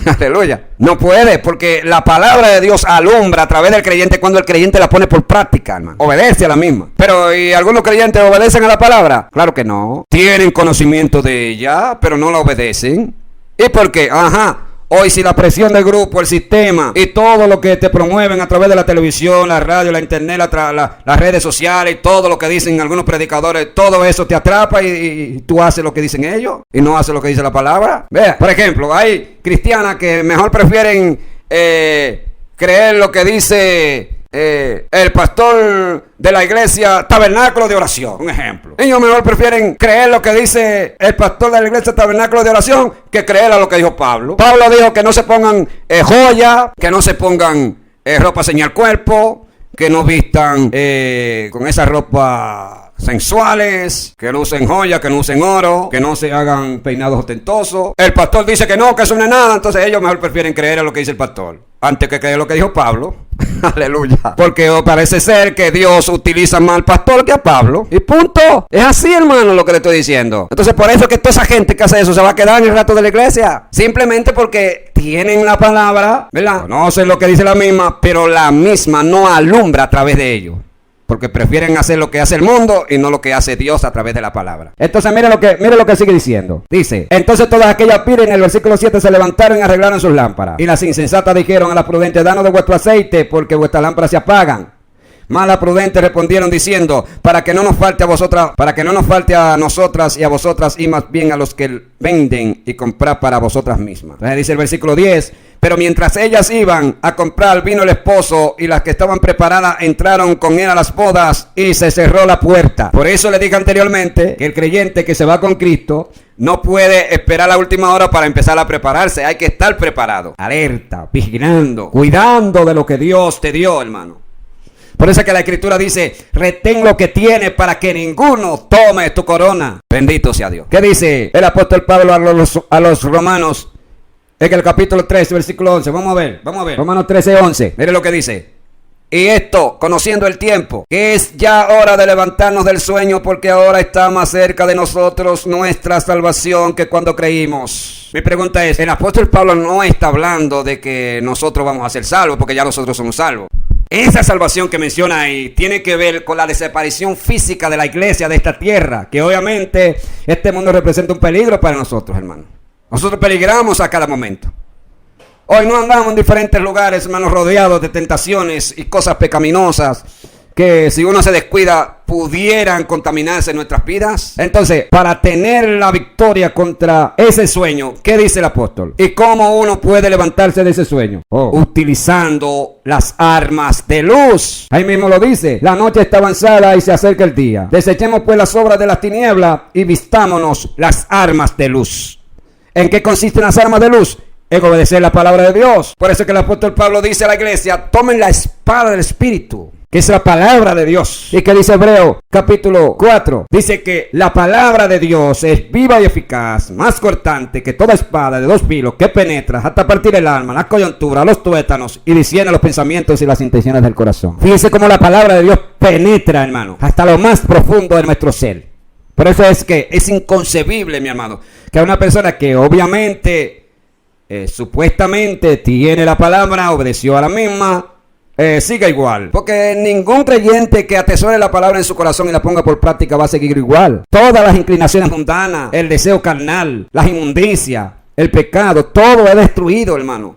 B: Aleluya. No puede, porque la palabra de Dios alumbra a través del creyente cuando el creyente la pone por práctica, hermano. Obedece a la misma. Pero, ¿y algunos creyentes obedecen a la palabra? Claro que no. Tienen conocimiento de ella, pero no la obedecen. ¿Y por qué? Ajá. Hoy, si la presión del grupo, el sistema y todo lo que te promueven a través de la televisión, la radio, la internet, las redes sociales y todo lo que dicen algunos predicadores, todo eso te atrapa y tú haces lo que dicen ellos y no haces lo que dice la palabra. Vea, por ejemplo, hay cristianas que mejor prefieren creer lo que dice el pastor de la iglesia Tabernáculo de Oración, un ejemplo. Ellos mejor prefieren creer lo que dice el pastor de la iglesia Tabernáculo de Oración que creer a lo que dijo Pablo. Pablo dijo que no se pongan joyas, que no se pongan ropa señal cuerpo, que no vistan con esa ropa sensuales, que no usen joyas, que no usen oro, que no se hagan peinados ostentosos. El pastor dice que eso no es nada, entonces ellos mejor prefieren creer a lo que dice el pastor antes que creer lo que dijo Pablo. Aleluya. Porque parece ser que Dios utiliza más al pastor que a Pablo. Y punto. Es así, hermano, lo que le estoy diciendo. Entonces, por eso es que toda esa gente que hace eso se va a quedar en el rato de la iglesia. Simplemente porque tienen la palabra, ¿verdad? Conocen lo que dice la misma, pero la misma no alumbra a través de ellos. Porque prefieren hacer lo que hace el mundo y no lo que hace Dios a través de la palabra. Entonces, mire lo que sigue diciendo. Dice: entonces todas aquellas vírgenes, en el versículo 7, se levantaron y arreglaron sus lámparas. Y las insensatas dijeron a las prudentes: danos de vuestro aceite, porque vuestras lámparas se apagan. Mas las prudentes respondieron diciendo: para que no nos falte a nosotras y a vosotras, y más bien a los que venden y comprar para vosotras mismas. Entonces dice el versículo 10: pero mientras ellas iban a comprar, vino el esposo, y las que estaban preparadas entraron con él a las bodas, y se cerró la puerta. Por eso le dije anteriormente que el creyente que se va con Cristo no puede esperar la última hora para empezar a prepararse. Hay que estar preparado, alerta, vigilando, cuidando de lo que Dios te dio, hermano. Por eso es que la Escritura dice: retén lo que tienes para que ninguno tome tu corona. Bendito sea Dios. ¿Qué dice el apóstol Pablo a los romanos? En el capítulo 13, versículo 11. Vamos a ver. Romanos 13, 11. Mire lo que dice: y esto, conociendo el tiempo, que es ya hora de levantarnos del sueño, porque ahora está más cerca de nosotros nuestra salvación que cuando creímos. Mi pregunta es: el apóstol Pablo no está hablando de que nosotros vamos a ser salvos, porque ya nosotros somos salvos. Esa salvación que menciona ahí tiene que ver con la desaparición física de la iglesia de esta tierra, que obviamente este mundo representa un peligro para nosotros, hermano. Nosotros peligramos a cada momento. Hoy no andamos en diferentes lugares, hermanos, rodeados de tentaciones y cosas pecaminosas que si uno se descuida pudieran contaminarse nuestras vidas. Entonces, para tener la victoria contra ese sueño, ¿qué dice el apóstol? ¿Y cómo uno puede levantarse de ese sueño? Utilizando las armas de luz. Ahí mismo lo dice: la noche está avanzada y se acerca el día. Desechemos pues las obras de las tinieblas y vistámonos las armas de luz. ¿En qué consisten las armas de luz? En obedecer la palabra de Dios. Por eso que el apóstol Pablo dice a la iglesia: tomen la espada del Espíritu, que es la palabra de Dios. ¿Y qué dice Hebreo capítulo 4? Dice que la palabra de Dios es viva y eficaz, más cortante que toda espada de dos filos, que penetra hasta partir el alma, la coyuntura, los tuétanos, y discierne los pensamientos y las intenciones del corazón. Fíjese cómo la palabra de Dios penetra, hermano, hasta lo más profundo de nuestro ser. Por eso es que es inconcebible, mi hermano, que una persona que obviamente supuestamente tiene la palabra, obedeció a la misma, siga igual. Porque ningún creyente que atesore la palabra en su corazón y la ponga por práctica va a seguir igual. Todas las inclinaciones mundanas, el deseo carnal, las inmundicias, el pecado, todo es destruido, hermano,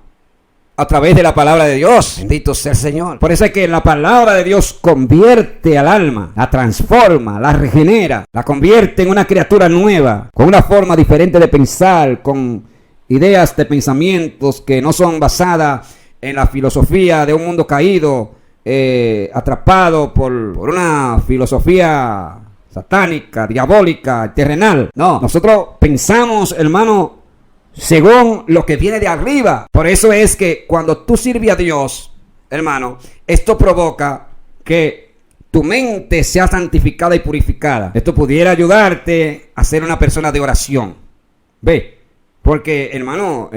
B: a través de la palabra de Dios. Bendito sea el Señor. Por eso es que la palabra de Dios convierte al alma, la transforma, la regenera, la convierte en una criatura nueva, con una forma diferente de pensar, con ideas de pensamientos que no son basadas en la filosofía de un mundo caído, atrapado por una filosofía satánica, diabólica, terrenal. No, nosotros pensamos, hermano, según lo que viene de arriba. Por eso es que cuando tú sirves a Dios, hermano, esto provoca que tu mente sea santificada y purificada. Esto pudiera ayudarte a ser una persona de oración. Ve, porque, hermano,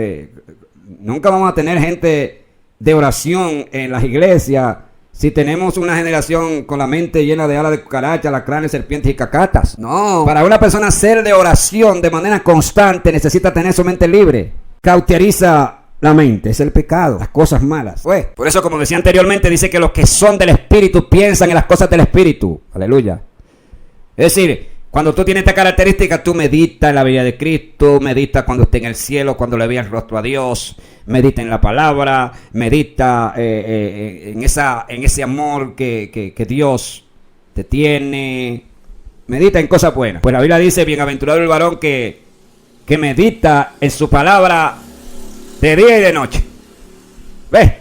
B: nunca vamos a tener gente de oración en las iglesias si tenemos una generación con la mente llena de alas de cucaracha, alacranes, serpientes y cacatas. No, para una persona ser de oración de manera constante necesita tener su mente libre. Cauteriza la mente, es el pecado, las cosas malas. Pues, por eso, como decía anteriormente, dice que los que son del Espíritu piensan en las cosas del Espíritu. Aleluya. Es decir, cuando tú tienes esta característica, tú meditas en la vida de Cristo, meditas cuando esté en el cielo, cuando le veas el rostro a Dios, medita en la palabra, medita en ese amor que Dios te tiene, medita en cosas buenas. Pues la Biblia dice: bienaventurado el varón que medita en su palabra de día y de noche. ¿Ves?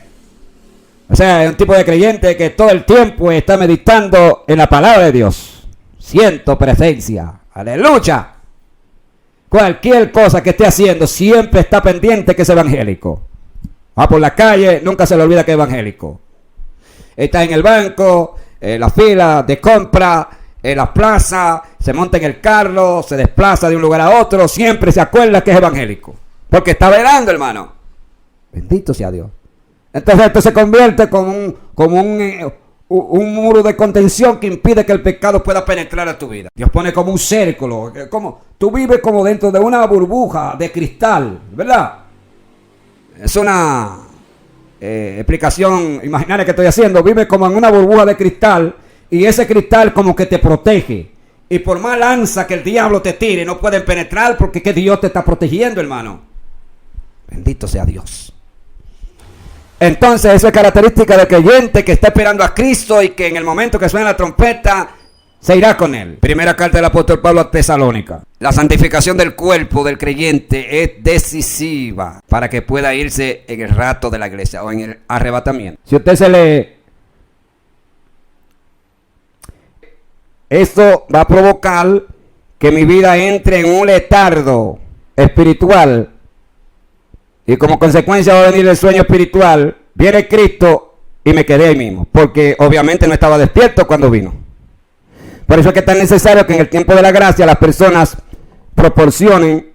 B: O sea, es un tipo de creyente que todo el tiempo está meditando en la palabra de Dios. Siento presencia. Aleluya. Cualquier cosa que esté haciendo siempre está pendiente que es evangélico. Va por la calle, nunca se le olvida que es evangélico. Está en el banco, en la fila de compra, en la plaza, se monta en el carro, se desplaza de un lugar a otro, siempre se acuerda que es evangélico. Porque está velando, hermano. Bendito sea Dios. Entonces esto se convierte como un muro de contención que impide que el pecado pueda penetrar a tu vida. Dios pone como un círculo, como tú vives como dentro de una burbuja de cristal, ¿verdad? Es una explicación imaginaria que estoy haciendo. Vive como en una burbuja de cristal y ese cristal como que te protege. Y por más lanza que el diablo te tire, no pueden penetrar porque es que Dios te está protegiendo, hermano. Bendito sea Dios. Entonces, esa es característica del creyente que está esperando a Cristo y que en el momento que suene la trompeta se irá con él. Primera carta del apóstol Pablo a Tesalónica. La santificación del cuerpo del creyente es decisiva para que pueda irse en el rato de la iglesia o en el arrebatamiento. Si usted se lee, esto va a provocar que mi vida entre en un letargo espiritual. Y como consecuencia va a venir el sueño espiritual. Viene Cristo y me quedé ahí mismo. Porque obviamente no estaba despierto cuando vino. Por eso es que es tan necesario que en el tiempo de la gracia las personas proporcionen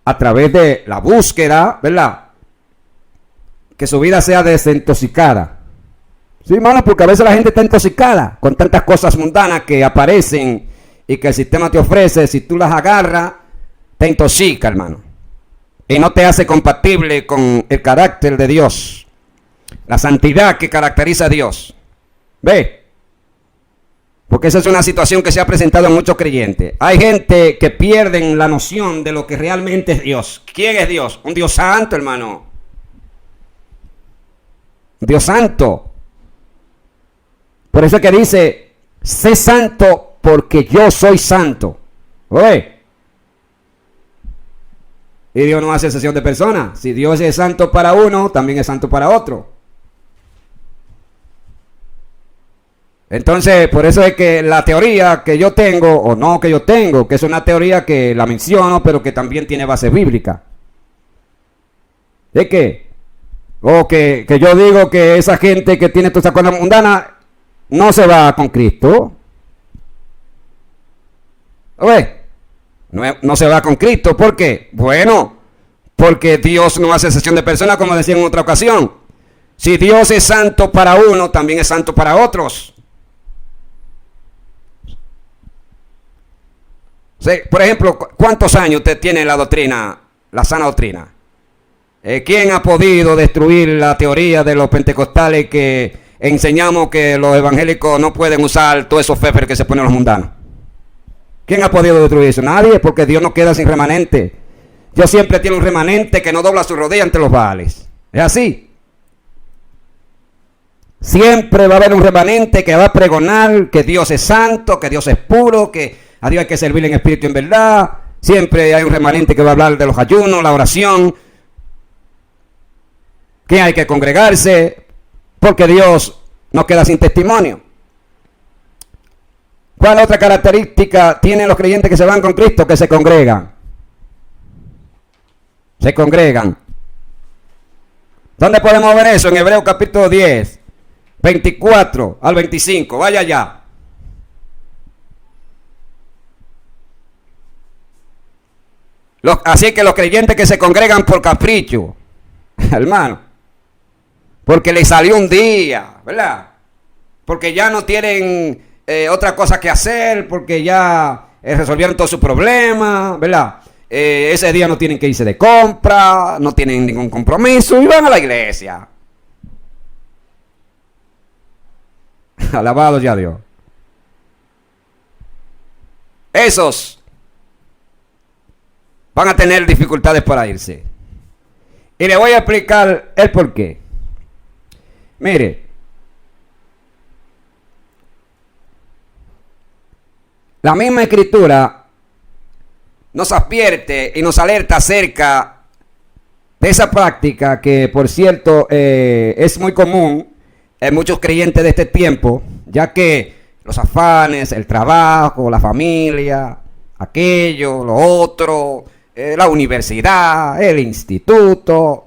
B: a través de la búsqueda, ¿verdad? Que su vida sea desintoxicada. Sí, hermano, porque a veces la gente está intoxicada con tantas cosas mundanas que aparecen y que el sistema te ofrece. Si tú las agarras, te intoxica, hermano. Y no te hace compatible con el carácter de Dios. La santidad que caracteriza a Dios. ¿Ve? Porque esa es una situación que se ha presentado en muchos creyentes. Hay gente que pierden la noción de lo que realmente es Dios. ¿Quién es Dios? Un Dios santo, hermano. Un Dios santo. Por eso es que dice, sé santo porque yo soy santo. ¿Oye? Y Dios no hace excepción de personas. Si Dios es santo para uno, también es santo para otro. Entonces, por eso es que la teoría que yo tengo, o no que yo tengo, que es una teoría que la menciono, pero que también tiene base bíblica. ¿De qué? O que yo digo que esa gente que tiene todas esas cosas mundanas no se va con Cristo. ¿Oye? No se va con Cristo. ¿Por qué? Bueno, porque Dios no hace excepción de personas, como decía en otra ocasión. Si Dios es santo para uno, también es santo para otros. Sí, por ejemplo, ¿cuántos años usted tiene la doctrina, la sana doctrina? ¿Quién ha podido destruir la teoría de los pentecostales que enseñamos que los evangélicos no pueden usar todos esos feferes que se ponen los mundanos? ¿Quién ha podido destruir eso? Nadie, porque Dios no queda sin remanente. Dios siempre tiene un remanente que no dobla su rodilla ante los baales. ¿Es así? Siempre va a haber un remanente que va a pregonar que Dios es santo, que Dios es puro, que a Dios hay que servir en espíritu y en verdad. Siempre hay un remanente que va a hablar de los ayunos, la oración, que hay que congregarse, porque Dios no queda sin testimonio. ¿Cuál otra característica tienen los creyentes que se van con Cristo? Que se congregan. Se congregan. ¿Dónde podemos ver eso? En Hebreos capítulo 10, 24 al 25. Vaya allá. Así que los creyentes que se congregan por capricho, hermano, porque les salió un día, ¿verdad? Porque ya no tienen otra cosa que hacer, porque ya resolvieron todos sus problemas, ¿verdad? Ese día no tienen que irse de compra, no tienen ningún compromiso y van a la iglesia. Alabado ya Dios. Esos van a tener dificultades para irse. Y le voy a explicar el por qué. Mire, la misma escritura nos advierte y nos alerta acerca de esa práctica que, por cierto, es muy común en muchos creyentes de este tiempo, ya que los afanes, el trabajo, la familia, aquello, lo otro, la universidad, el instituto,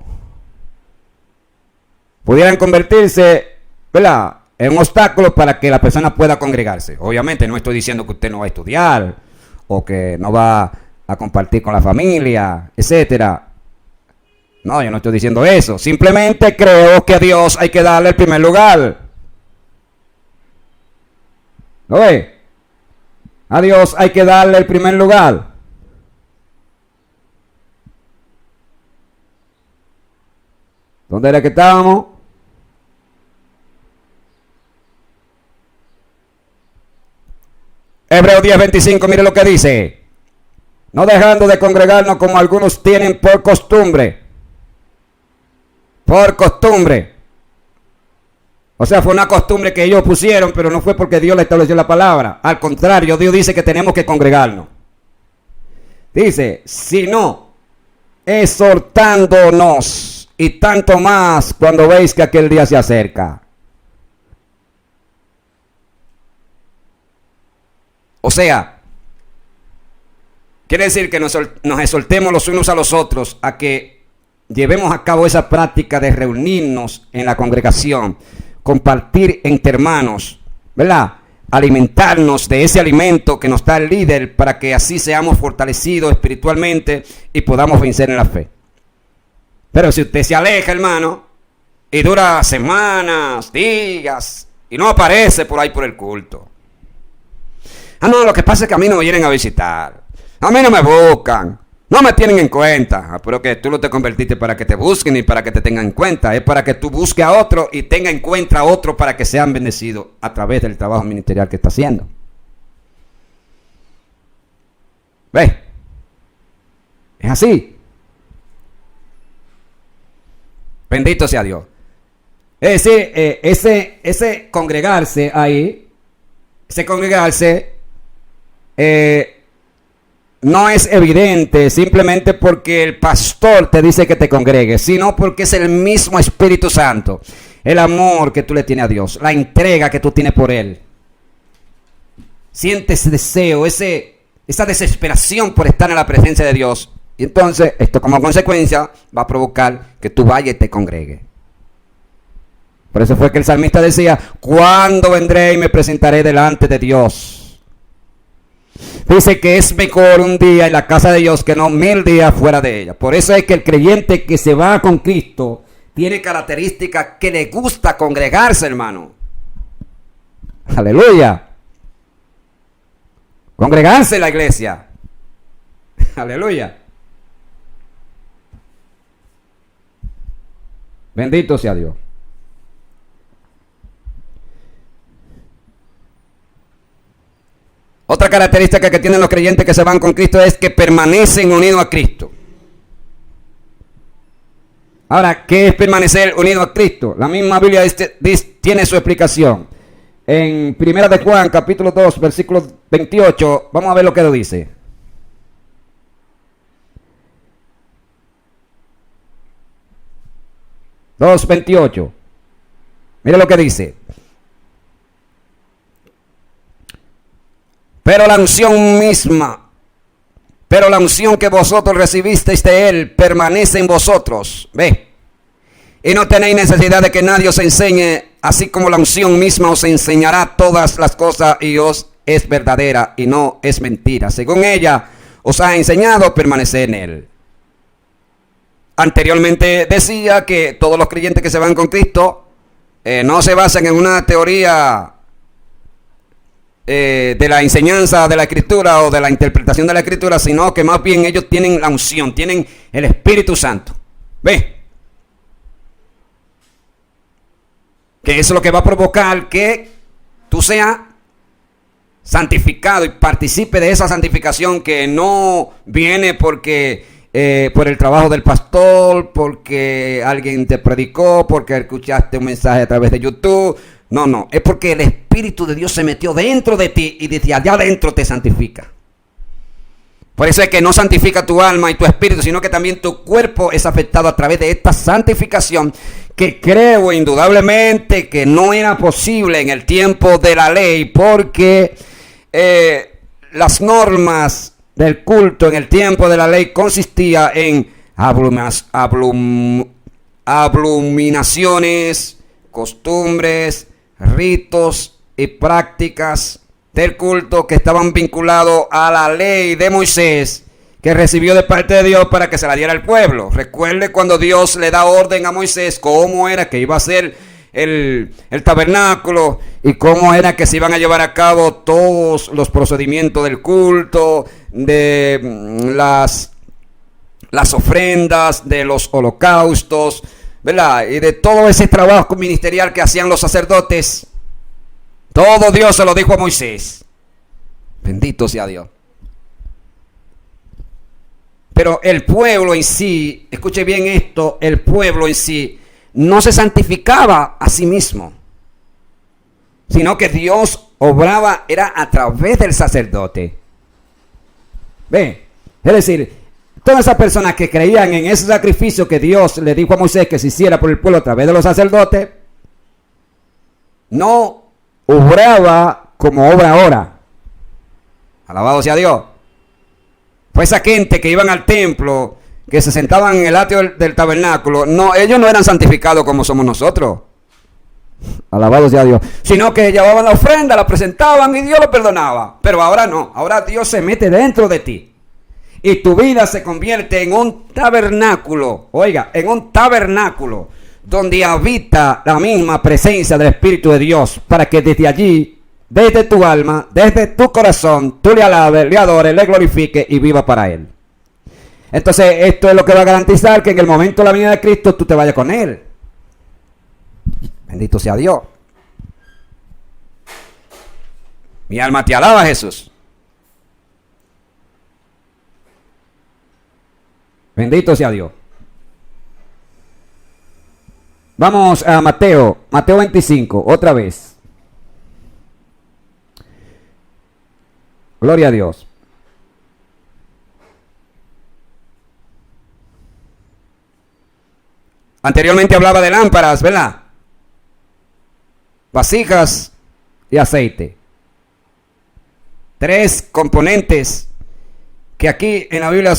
B: pudieran convertirse, ¿verdad?, en un obstáculo para que la persona pueda congregarse. Obviamente no estoy diciendo que usted no va a estudiar o que no va a compartir con la familia, etcétera. No, yo no estoy diciendo eso. Simplemente creo que a Dios hay que darle el primer lugar. ¿Lo ve? A Dios hay que darle el primer lugar. ¿Dónde era que estábamos? Hebreos 10:25, mire lo que dice. No dejando de congregarnos como algunos tienen por costumbre. Por costumbre. O sea, fue una costumbre que ellos pusieron, pero no fue porque Dios le estableció la palabra. Al contrario, Dios dice que tenemos que congregarnos. Dice, sino exhortándonos, y tanto más cuando veis que aquel día se acerca. O sea, quiere decir que nos exhortemos los unos a los otros a que llevemos a cabo esa práctica de reunirnos en la congregación, compartir entre hermanos, ¿verdad? Alimentarnos de ese alimento que nos da el líder para que así seamos fortalecidos espiritualmente y podamos vencer en la fe. Pero si usted se aleja, hermano, y dura semanas, días, y no aparece por ahí por el culto. Ah, no, lo que pasa es que a mí no me vienen a visitar. A mí no me buscan. No me tienen en cuenta, pero que tú no te convertiste para que te busquen ni para que te tengan en cuenta. Es para que tú busques a otro y tenga en cuenta a otro para que sean bendecidos a través del trabajo ministerial que está haciendo. ¿Ves? Es así. Bendito sea Dios. Es decir, ese congregarse ahí, no es evidente simplemente porque el pastor te dice que te congregues, sino porque es el mismo Espíritu Santo, el amor que tú le tienes a Dios, la entrega que tú tienes por Él. Sientes ese deseo, esa desesperación por estar en la presencia de Dios. Y entonces esto como consecuencia va a provocar que tú vayas y te congregues. Por eso fue que el salmista decía: ¿cuándo vendré y me presentaré delante de Dios? Dice que es mejor un día en la casa de Dios que no 1000 días fuera de ella. Por eso es que el creyente que se va con Cristo tiene características que le gusta congregarse, hermano. Aleluya. Congregarse en la iglesia. Aleluya. Bendito sea Dios. Otra característica que tienen los creyentes que se van con Cristo es que permanecen unidos a Cristo. Ahora, ¿qué es permanecer unido a Cristo? La misma Biblia tiene su explicación. En 1 de Juan, capítulo 2, versículo 28, vamos a ver lo que lo dice. Dos 28. Mire lo que dice. Pero la unción que vosotros recibisteis de Él permanece en vosotros. Ve. Y no tenéis necesidad de que nadie os enseñe, así como la unción misma os enseñará todas las cosas y os es verdadera y no es mentira. Según ella os ha enseñado, permanecer en Él. Anteriormente decía que todos los creyentes que se van con Cristo no se basan en una teoría de la enseñanza de la Escritura o de la interpretación de la Escritura, sino que más bien ellos tienen la unción, tienen el Espíritu Santo. ¿Ve? Que eso es lo que va a provocar que tú seas santificado y participe de esa santificación que no viene porque por el trabajo del pastor, porque alguien te predicó, porque escuchaste un mensaje a través de YouTube. No, es porque el Espíritu de Dios se metió dentro de ti y desde allá adentro te santifica. Por eso es que no santifica tu alma y tu espíritu, sino que también tu cuerpo es afectado a través de esta santificación, que creo indudablemente que no era posible en el tiempo de la ley, porque las normas del culto en el tiempo de la ley consistía en abominaciones, costumbres, ritos y prácticas del culto que estaban vinculados a la ley de Moisés, que recibió de parte de Dios para que se la diera al pueblo. Recuerde cuando Dios le da orden a Moisés cómo era que iba a ser el tabernáculo y cómo era que se iban a llevar a cabo todos los procedimientos del culto, de las ofrendas, de los holocaustos, ¿verdad? Y de todo ese trabajo ministerial que hacían los sacerdotes. Todo Dios se lo dijo a Moisés. Bendito sea Dios. Pero el pueblo en sí, escuche bien esto, el pueblo en sí no se santificaba a sí mismo, sino que Dios obraba era a través del sacerdote. ¿Ve? Es decir, todas esas personas que creían en ese sacrificio que Dios le dijo a Moisés que se hiciera por el pueblo a través de los sacerdotes, no obraba como obra ahora. Alabado sea Dios. Pues esa gente que iban al templo, que se sentaban en el atrio del tabernáculo, no, ellos no eran santificados como somos nosotros. Alabado sea Dios. Sino que llevaban la ofrenda, la presentaban y Dios lo perdonaba. Pero ahora no, ahora Dios se mete dentro de ti. Y tu vida se convierte en un tabernáculo. Oiga, en un tabernáculo donde habita la misma presencia del Espíritu de Dios, para que desde allí, desde tu alma, desde tu corazón, tú le alabes, le adores, le glorifiques y viva para Él. Entonces, esto es lo que va a garantizar que en el momento de la venida de Cristo tú te vayas con Él. Bendito sea Dios. Mi alma te alaba, Jesús. Bendito sea Dios. Vamos a Mateo 25, otra vez. Gloria a Dios. Anteriormente hablaba de lámparas, ¿verdad? Vasijas y aceite. 3 componentes que aquí en la Biblia,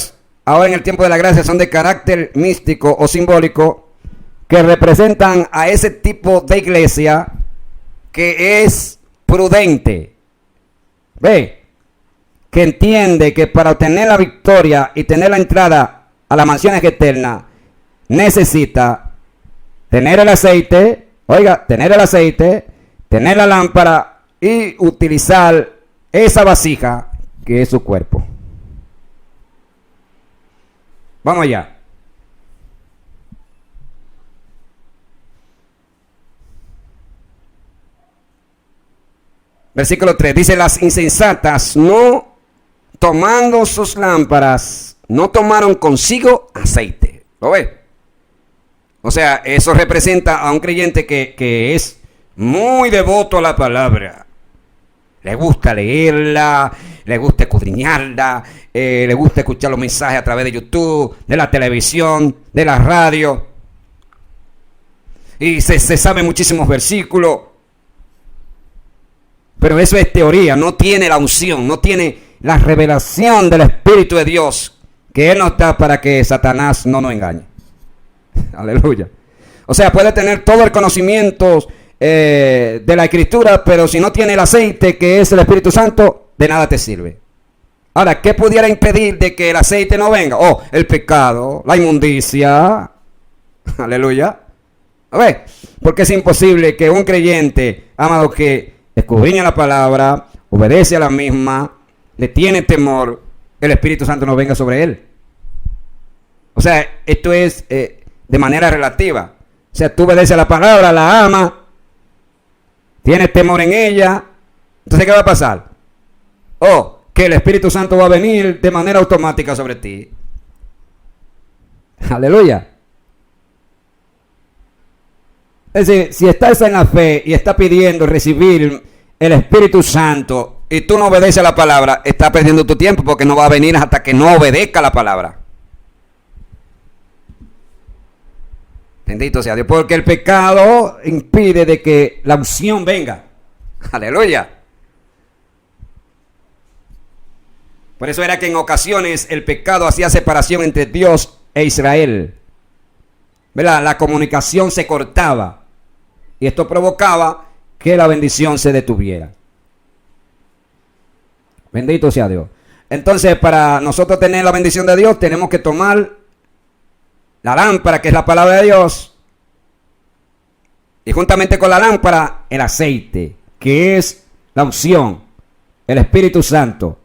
B: ahora en el tiempo de la gracia, son de carácter místico o simbólico, que representan a ese tipo de iglesia que es prudente. Ve, que entiende que para obtener la victoria y tener la entrada a las mansiones eternas, necesita tener el aceite, tener la lámpara y utilizar esa vasija que es su cuerpo. Vamos allá. Versículo 3 dice: las insensatas, no tomando sus lámparas, no tomaron consigo aceite. ¿Lo ve? O sea, eso representa a un creyente que es muy devoto a la palabra. Le gusta leerla, le gusta escudriñarla, le gusta escuchar los mensajes a través de YouTube, de la televisión, de la radio. Y se sabe muchísimos versículos. Pero eso es teoría, no tiene la unción, no tiene la revelación del Espíritu de Dios, que Él no está para que Satanás no nos engañe. Aleluya. O sea, puede tener todo el conocimiento de la Escritura, pero si no tiene el aceite, que es el Espíritu Santo, de nada te sirve. Ahora, ¿qué pudiera impedir de que el aceite no venga? Oh, el pecado, la inmundicia. Aleluya. A ver, porque es imposible que un creyente, amado, que escudriña la palabra, obedece a la misma, le tiene temor, el Espíritu Santo no venga sobre él. O sea, esto es de manera relativa. O sea, tú obedeces a la palabra, la amas, tienes temor en ella. Entonces, ¿qué va a pasar? Oh, que el Espíritu Santo va a venir de manera automática sobre ti. Aleluya. Es decir, si estás en la fe y estás pidiendo recibir el Espíritu Santo y tú no obedeces a la palabra, estás perdiendo tu tiempo, porque no va a venir hasta que no obedezca la palabra. Bendito sea Dios, porque el pecado impide de que la unción venga. Aleluya. Por eso era que en ocasiones el pecado hacía separación entre Dios e Israel. ¿Verdad? La comunicación se cortaba. Y esto provocaba que la bendición se detuviera. Bendito sea Dios. Entonces, para nosotros tener la bendición de Dios, tenemos que tomar la lámpara, que es la palabra de Dios, y juntamente con la lámpara, el aceite, que es la unción, el Espíritu Santo.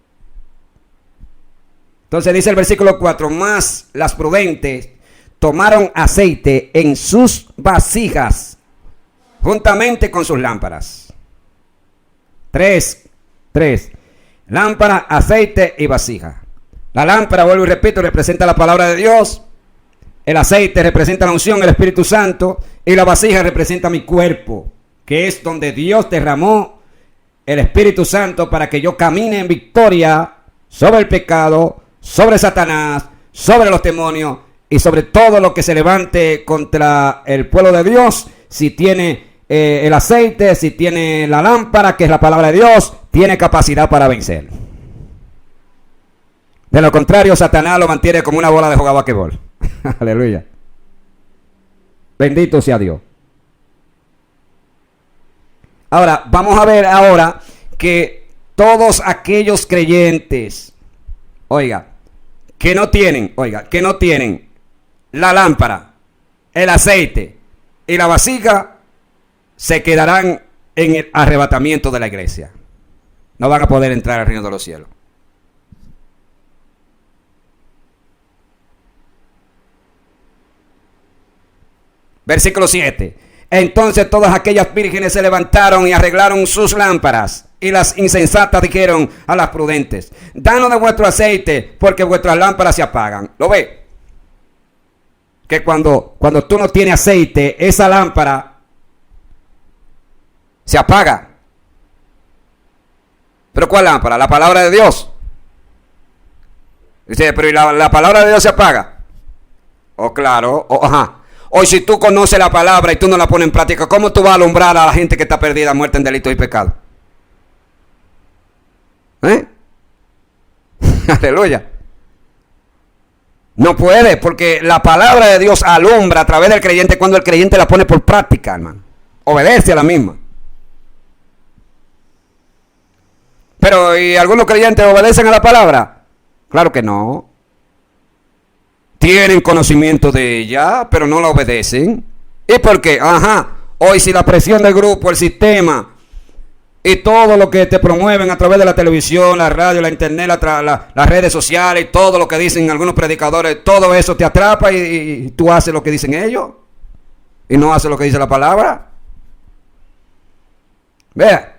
B: Entonces dice el versículo 4, más las prudentes tomaron aceite en sus vasijas, juntamente con sus lámparas. 3. Lámpara, aceite y vasija. La lámpara, vuelvo y repito, representa la palabra de Dios. El aceite representa la unción, el Espíritu Santo. Y la vasija representa mi cuerpo, que es donde Dios derramó el Espíritu Santo para que yo camine en victoria sobre el pecado, sobre Satanás, sobre los demonios y sobre todo lo que se levante contra el pueblo de Dios. Si tiene el aceite, si tiene la lámpara, que es la palabra de Dios, tiene capacidad para vencer. De lo contrario, Satanás lo mantiene como una bola de jugar basquetbol. Aleluya. Bendito sea Dios. Ahora, vamos a ver ahora que todos aquellos creyentes, que no tienen la lámpara, el aceite y la vasija, se quedarán en el arrebatamiento de la iglesia. No van a poder entrar al reino de los cielos. Versículo 7. Entonces todas aquellas vírgenes se levantaron y arreglaron sus lámparas. Y las insensatas dijeron a las prudentes: danos de vuestro aceite, porque vuestras lámparas se apagan. ¿Lo ve? Que cuando tú no tienes aceite, esa lámpara se apaga. ¿Pero cuál lámpara? La palabra de Dios. Dice, pero ¿y la palabra de Dios se apaga? Oh, claro. Oh, ajá. Hoy si tú conoces la palabra y tú no la pones en práctica, ¿cómo tú vas a alumbrar a la gente que está perdida, muerta en delitos y pecados? Aleluya. No puede, porque la palabra de Dios alumbra a través del creyente cuando el creyente la pone por práctica, hermano. Obedece a la misma. Pero, ¿y algunos creyentes obedecen a la palabra? Claro que no. Tienen conocimiento de ella, pero no la obedecen. ¿Y por qué? Ajá. Hoy si la presión del grupo, el sistema y todo lo que te promueven a través de la televisión, la radio, la internet, las redes sociales, todo lo que dicen algunos predicadores, todo eso te atrapa y tú haces lo que dicen ellos y no haces lo que dice la palabra. Vea,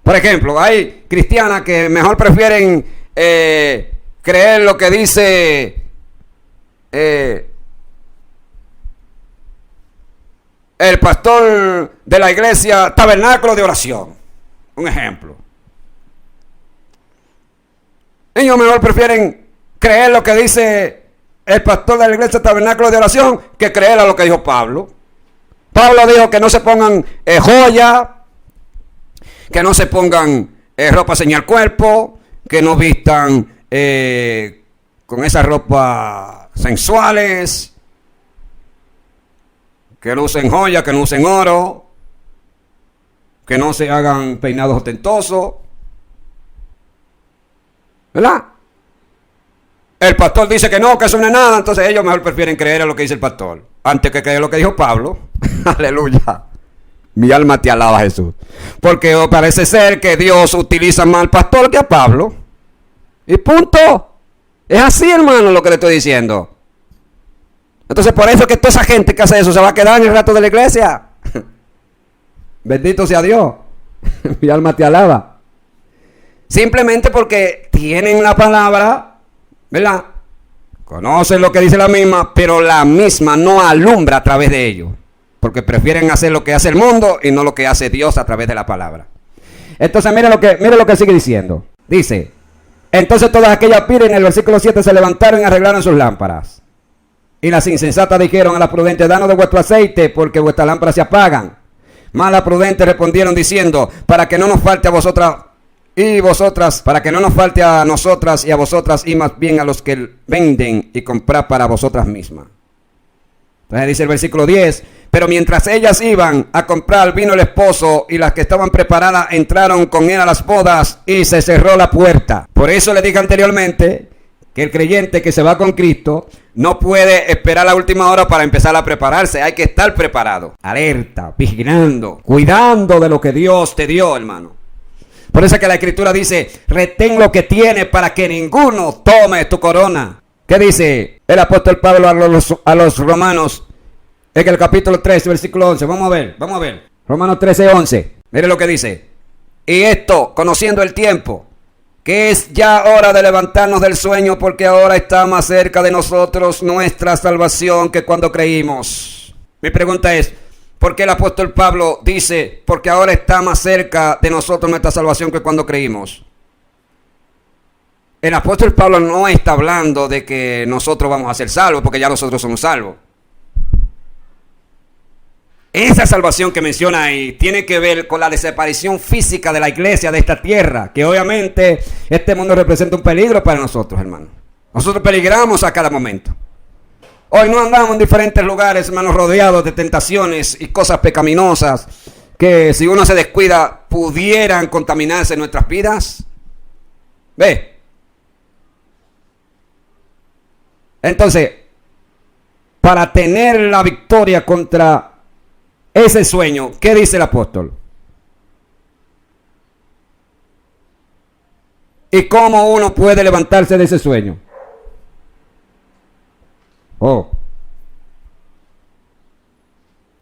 B: por ejemplo, hay cristianas que mejor prefieren creer lo que dice el pastor de la iglesia Tabernáculo de Oración. Un ejemplo. Ellos mejor prefieren creer lo que dice el pastor de la iglesia Tabernáculo de Oración que creer a lo que dijo Pablo. Pablo dijo que no se pongan joyas, que no se pongan ropa señal cuerpo, que no vistan con esas ropas sensuales, que no usen joyas, que no usen oro, que no se hagan peinados ostentosos, ¿verdad? El pastor dice que no, que eso no es nada, entonces ellos mejor prefieren creer a lo que dice el pastor, antes que creer lo que dijo Pablo. Aleluya. Mi alma te alaba, Jesús. Porque parece ser que Dios utiliza más al pastor que a Pablo. Y punto. Es así, hermano, lo que le estoy diciendo. Entonces por eso es que toda esa gente que hace eso se va a quedar en el rato de la iglesia. Bendito sea Dios. Mi alma te alaba. Simplemente porque tienen la palabra, ¿verdad? Conocen lo que dice la misma, pero la misma no alumbra a través de ellos. Porque prefieren hacer lo que hace el mundo y no lo que hace Dios a través de la palabra. Entonces mire lo que sigue diciendo. Dice, entonces todas aquellas vírgenes en el versículo 7 se levantaron y arreglaron sus lámparas. Y las insensatas dijeron a las prudentes: danos de vuestro aceite, porque vuestras lámparas se apagan. Mas las prudentes respondieron diciendo: para que no nos falte a vosotras y vosotras, para que no nos falte a nosotras y a vosotras, y más bien a los que venden y comprar para vosotras mismas. Entonces dice el versículo 10: pero mientras ellas iban a comprar, vino el esposo, y las que estaban preparadas entraron con él a las bodas, y se cerró la puerta. Por eso le dije anteriormente que el creyente que se va con Cristo no puede esperar la última hora para empezar a prepararse. Hay que estar preparado, alerta, vigilando, cuidando de lo que Dios te dio, hermano. Por eso es que la Escritura dice: retén lo que tienes para que ninguno tome tu corona. ¿Qué dice el apóstol Pablo a los romanos en el capítulo 13, versículo 11? Vamos a ver. Romanos 13, 11. Mire lo que dice: y esto, conociendo el tiempo, que es ya hora de levantarnos del sueño, porque ahora está más cerca de nosotros nuestra salvación que cuando creímos. Mi pregunta es: ¿por qué el apóstol Pablo dice, porque ahora está más cerca de nosotros nuestra salvación que cuando creímos? El apóstol Pablo no está hablando de que nosotros vamos a ser salvos, porque ya nosotros somos salvos. Esa salvación que menciona ahí tiene que ver con la desaparición física de la iglesia de esta tierra, que obviamente este mundo representa un peligro para nosotros, hermano. Nosotros peligramos a cada momento. Hoy no andamos en diferentes lugares, hermanos, rodeados de tentaciones y cosas pecaminosas que, si uno se descuida, pudieran contaminarse nuestras vidas. ¿Ve? Entonces, para tener la victoria contra ese sueño, ¿qué dice el apóstol? ¿Y cómo uno puede levantarse de ese sueño?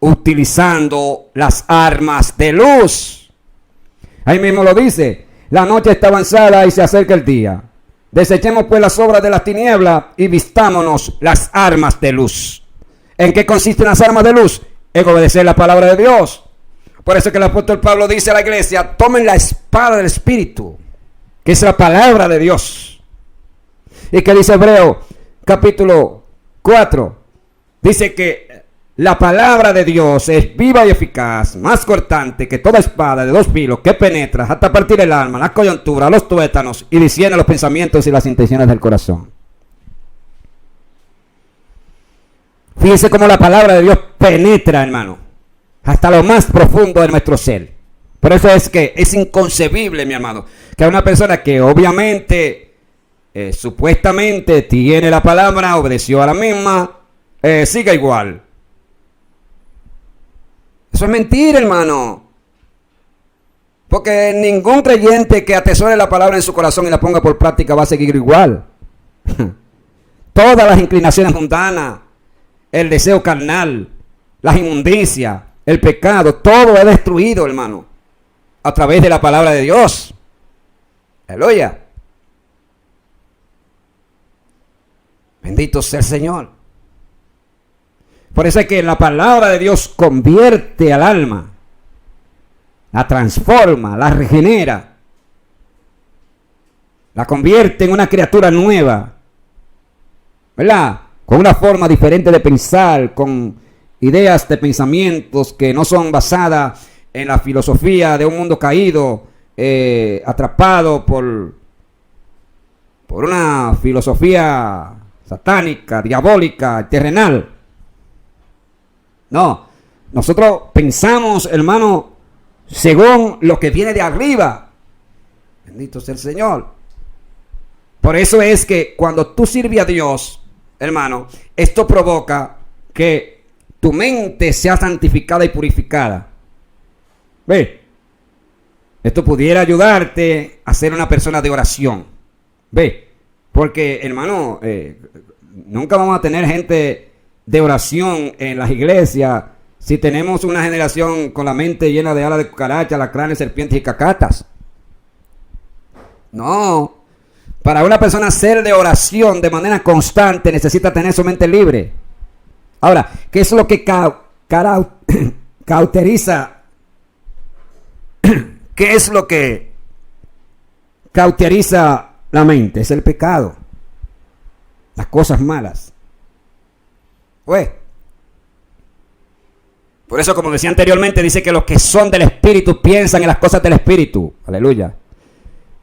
B: utilizando las armas de luz. Ahí mismo lo dice: la noche está avanzada y se acerca el día. Desechemos pues las obras de las tinieblas y vistámonos las armas de luz. ¿En qué consisten las armas de luz? En obedecer la palabra de Dios. Por eso que el apóstol Pablo dice a la iglesia: tomen la espada del Espíritu, que es la palabra de Dios. ¿Y qué dice Hebreo capítulo 4? Dice que la palabra de Dios es viva y eficaz, más cortante que toda espada de dos filos, que penetra hasta partir el alma, la coyuntura, los tuétanos, y discierne los pensamientos y las intenciones del corazón. Fíjense cómo la palabra de Dios penetra, hermano, hasta lo más profundo de nuestro ser. Por eso es que es inconcebible, mi hermano, que una persona que obviamente, supuestamente tiene la palabra, obedeció a la misma, siga igual. Eso es mentira, hermano. Porque ningún creyente que atesore la palabra en su corazón y la ponga por práctica va a seguir igual. Todas las inclinaciones mundanas, el deseo carnal, las inmundicias, el pecado, todo es destruido, hermano, a través de la palabra de Dios. Aleluya. Bendito sea el Señor. Por eso es que la palabra de Dios convierte al alma, la transforma, la regenera, la convierte en una criatura nueva, ¿verdad? Con una forma diferente de pensar, con ideas de pensamientos que no son basadas en la filosofía de un mundo caído, atrapado por una filosofía satánica, diabólica, terrenal. No, nosotros pensamos, hermano, según lo que viene de arriba. Bendito sea el Señor. Por eso es que cuando tú sirves a Dios, hermano, esto provoca que tu mente sea santificada y purificada. Ve, esto pudiera ayudarte a ser una persona de oración. Ve, porque, hermano, nunca vamos a tener gente de oración en las iglesias si tenemos una generación con la mente llena de alas de cucarachas, alacranes, serpientes y cacatas. No, para una persona ser de oración de manera constante necesita tener su mente libre. Ahora, ¿qué es lo que cauteriza? ¿Qué es lo que cauteriza la mente? Es el pecado, las cosas malas. Pues, por eso, como decía anteriormente, dice que los que son del Espíritu piensan en las cosas del Espíritu. Aleluya.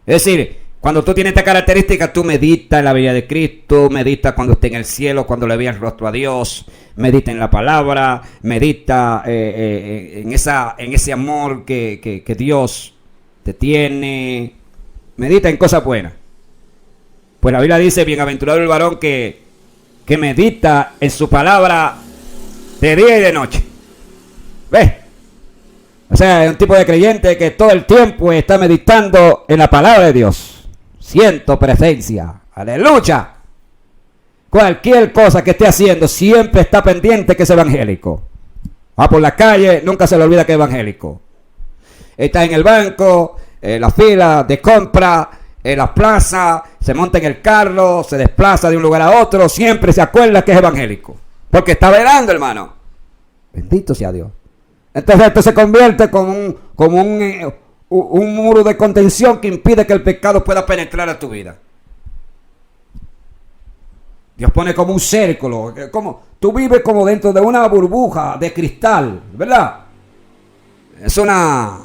B: Es decir, cuando tú tienes esta característica, tú meditas en la vida de Cristo, meditas cuando esté en el cielo, cuando le veas el rostro a Dios, medita en la palabra, medita en ese amor que Dios te tiene, medita en cosas buenas. Pues la Biblia dice: bienaventurado el varón que medita en su palabra de día y de noche. ¿Ves? O sea, es un tipo de creyente que todo el tiempo está meditando en la palabra de Dios. Siento presencia. Aleluya. Cualquier cosa que esté haciendo siempre está pendiente que es evangélico. Va por la calle, nunca se le olvida que es evangélico. Está en el banco, en la fila de compra, en la plaza, se monta en el carro, se desplaza de un lugar a otro, siempre se acuerda que es evangélico, porque está velando, hermano. Bendito sea Dios. Entonces esto se convierte como un muro de contención que impide que el pecado pueda penetrar a tu vida. Dios pone como un círculo, como tú vives como dentro de una burbuja de cristal, ¿verdad? Es una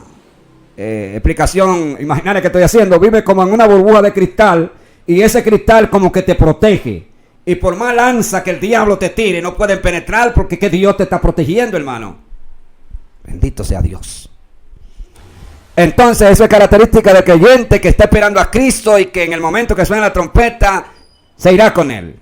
B: explicación imaginaria que estoy haciendo. Vive como en una burbuja de cristal y ese cristal como que te protege, y por más lanza que el diablo te tire no pueden penetrar porque que Dios te está protegiendo, hermano. Bendito sea Dios. Entonces eso es característica del creyente que está esperando a Cristo y que en el momento que suene la trompeta se irá con él.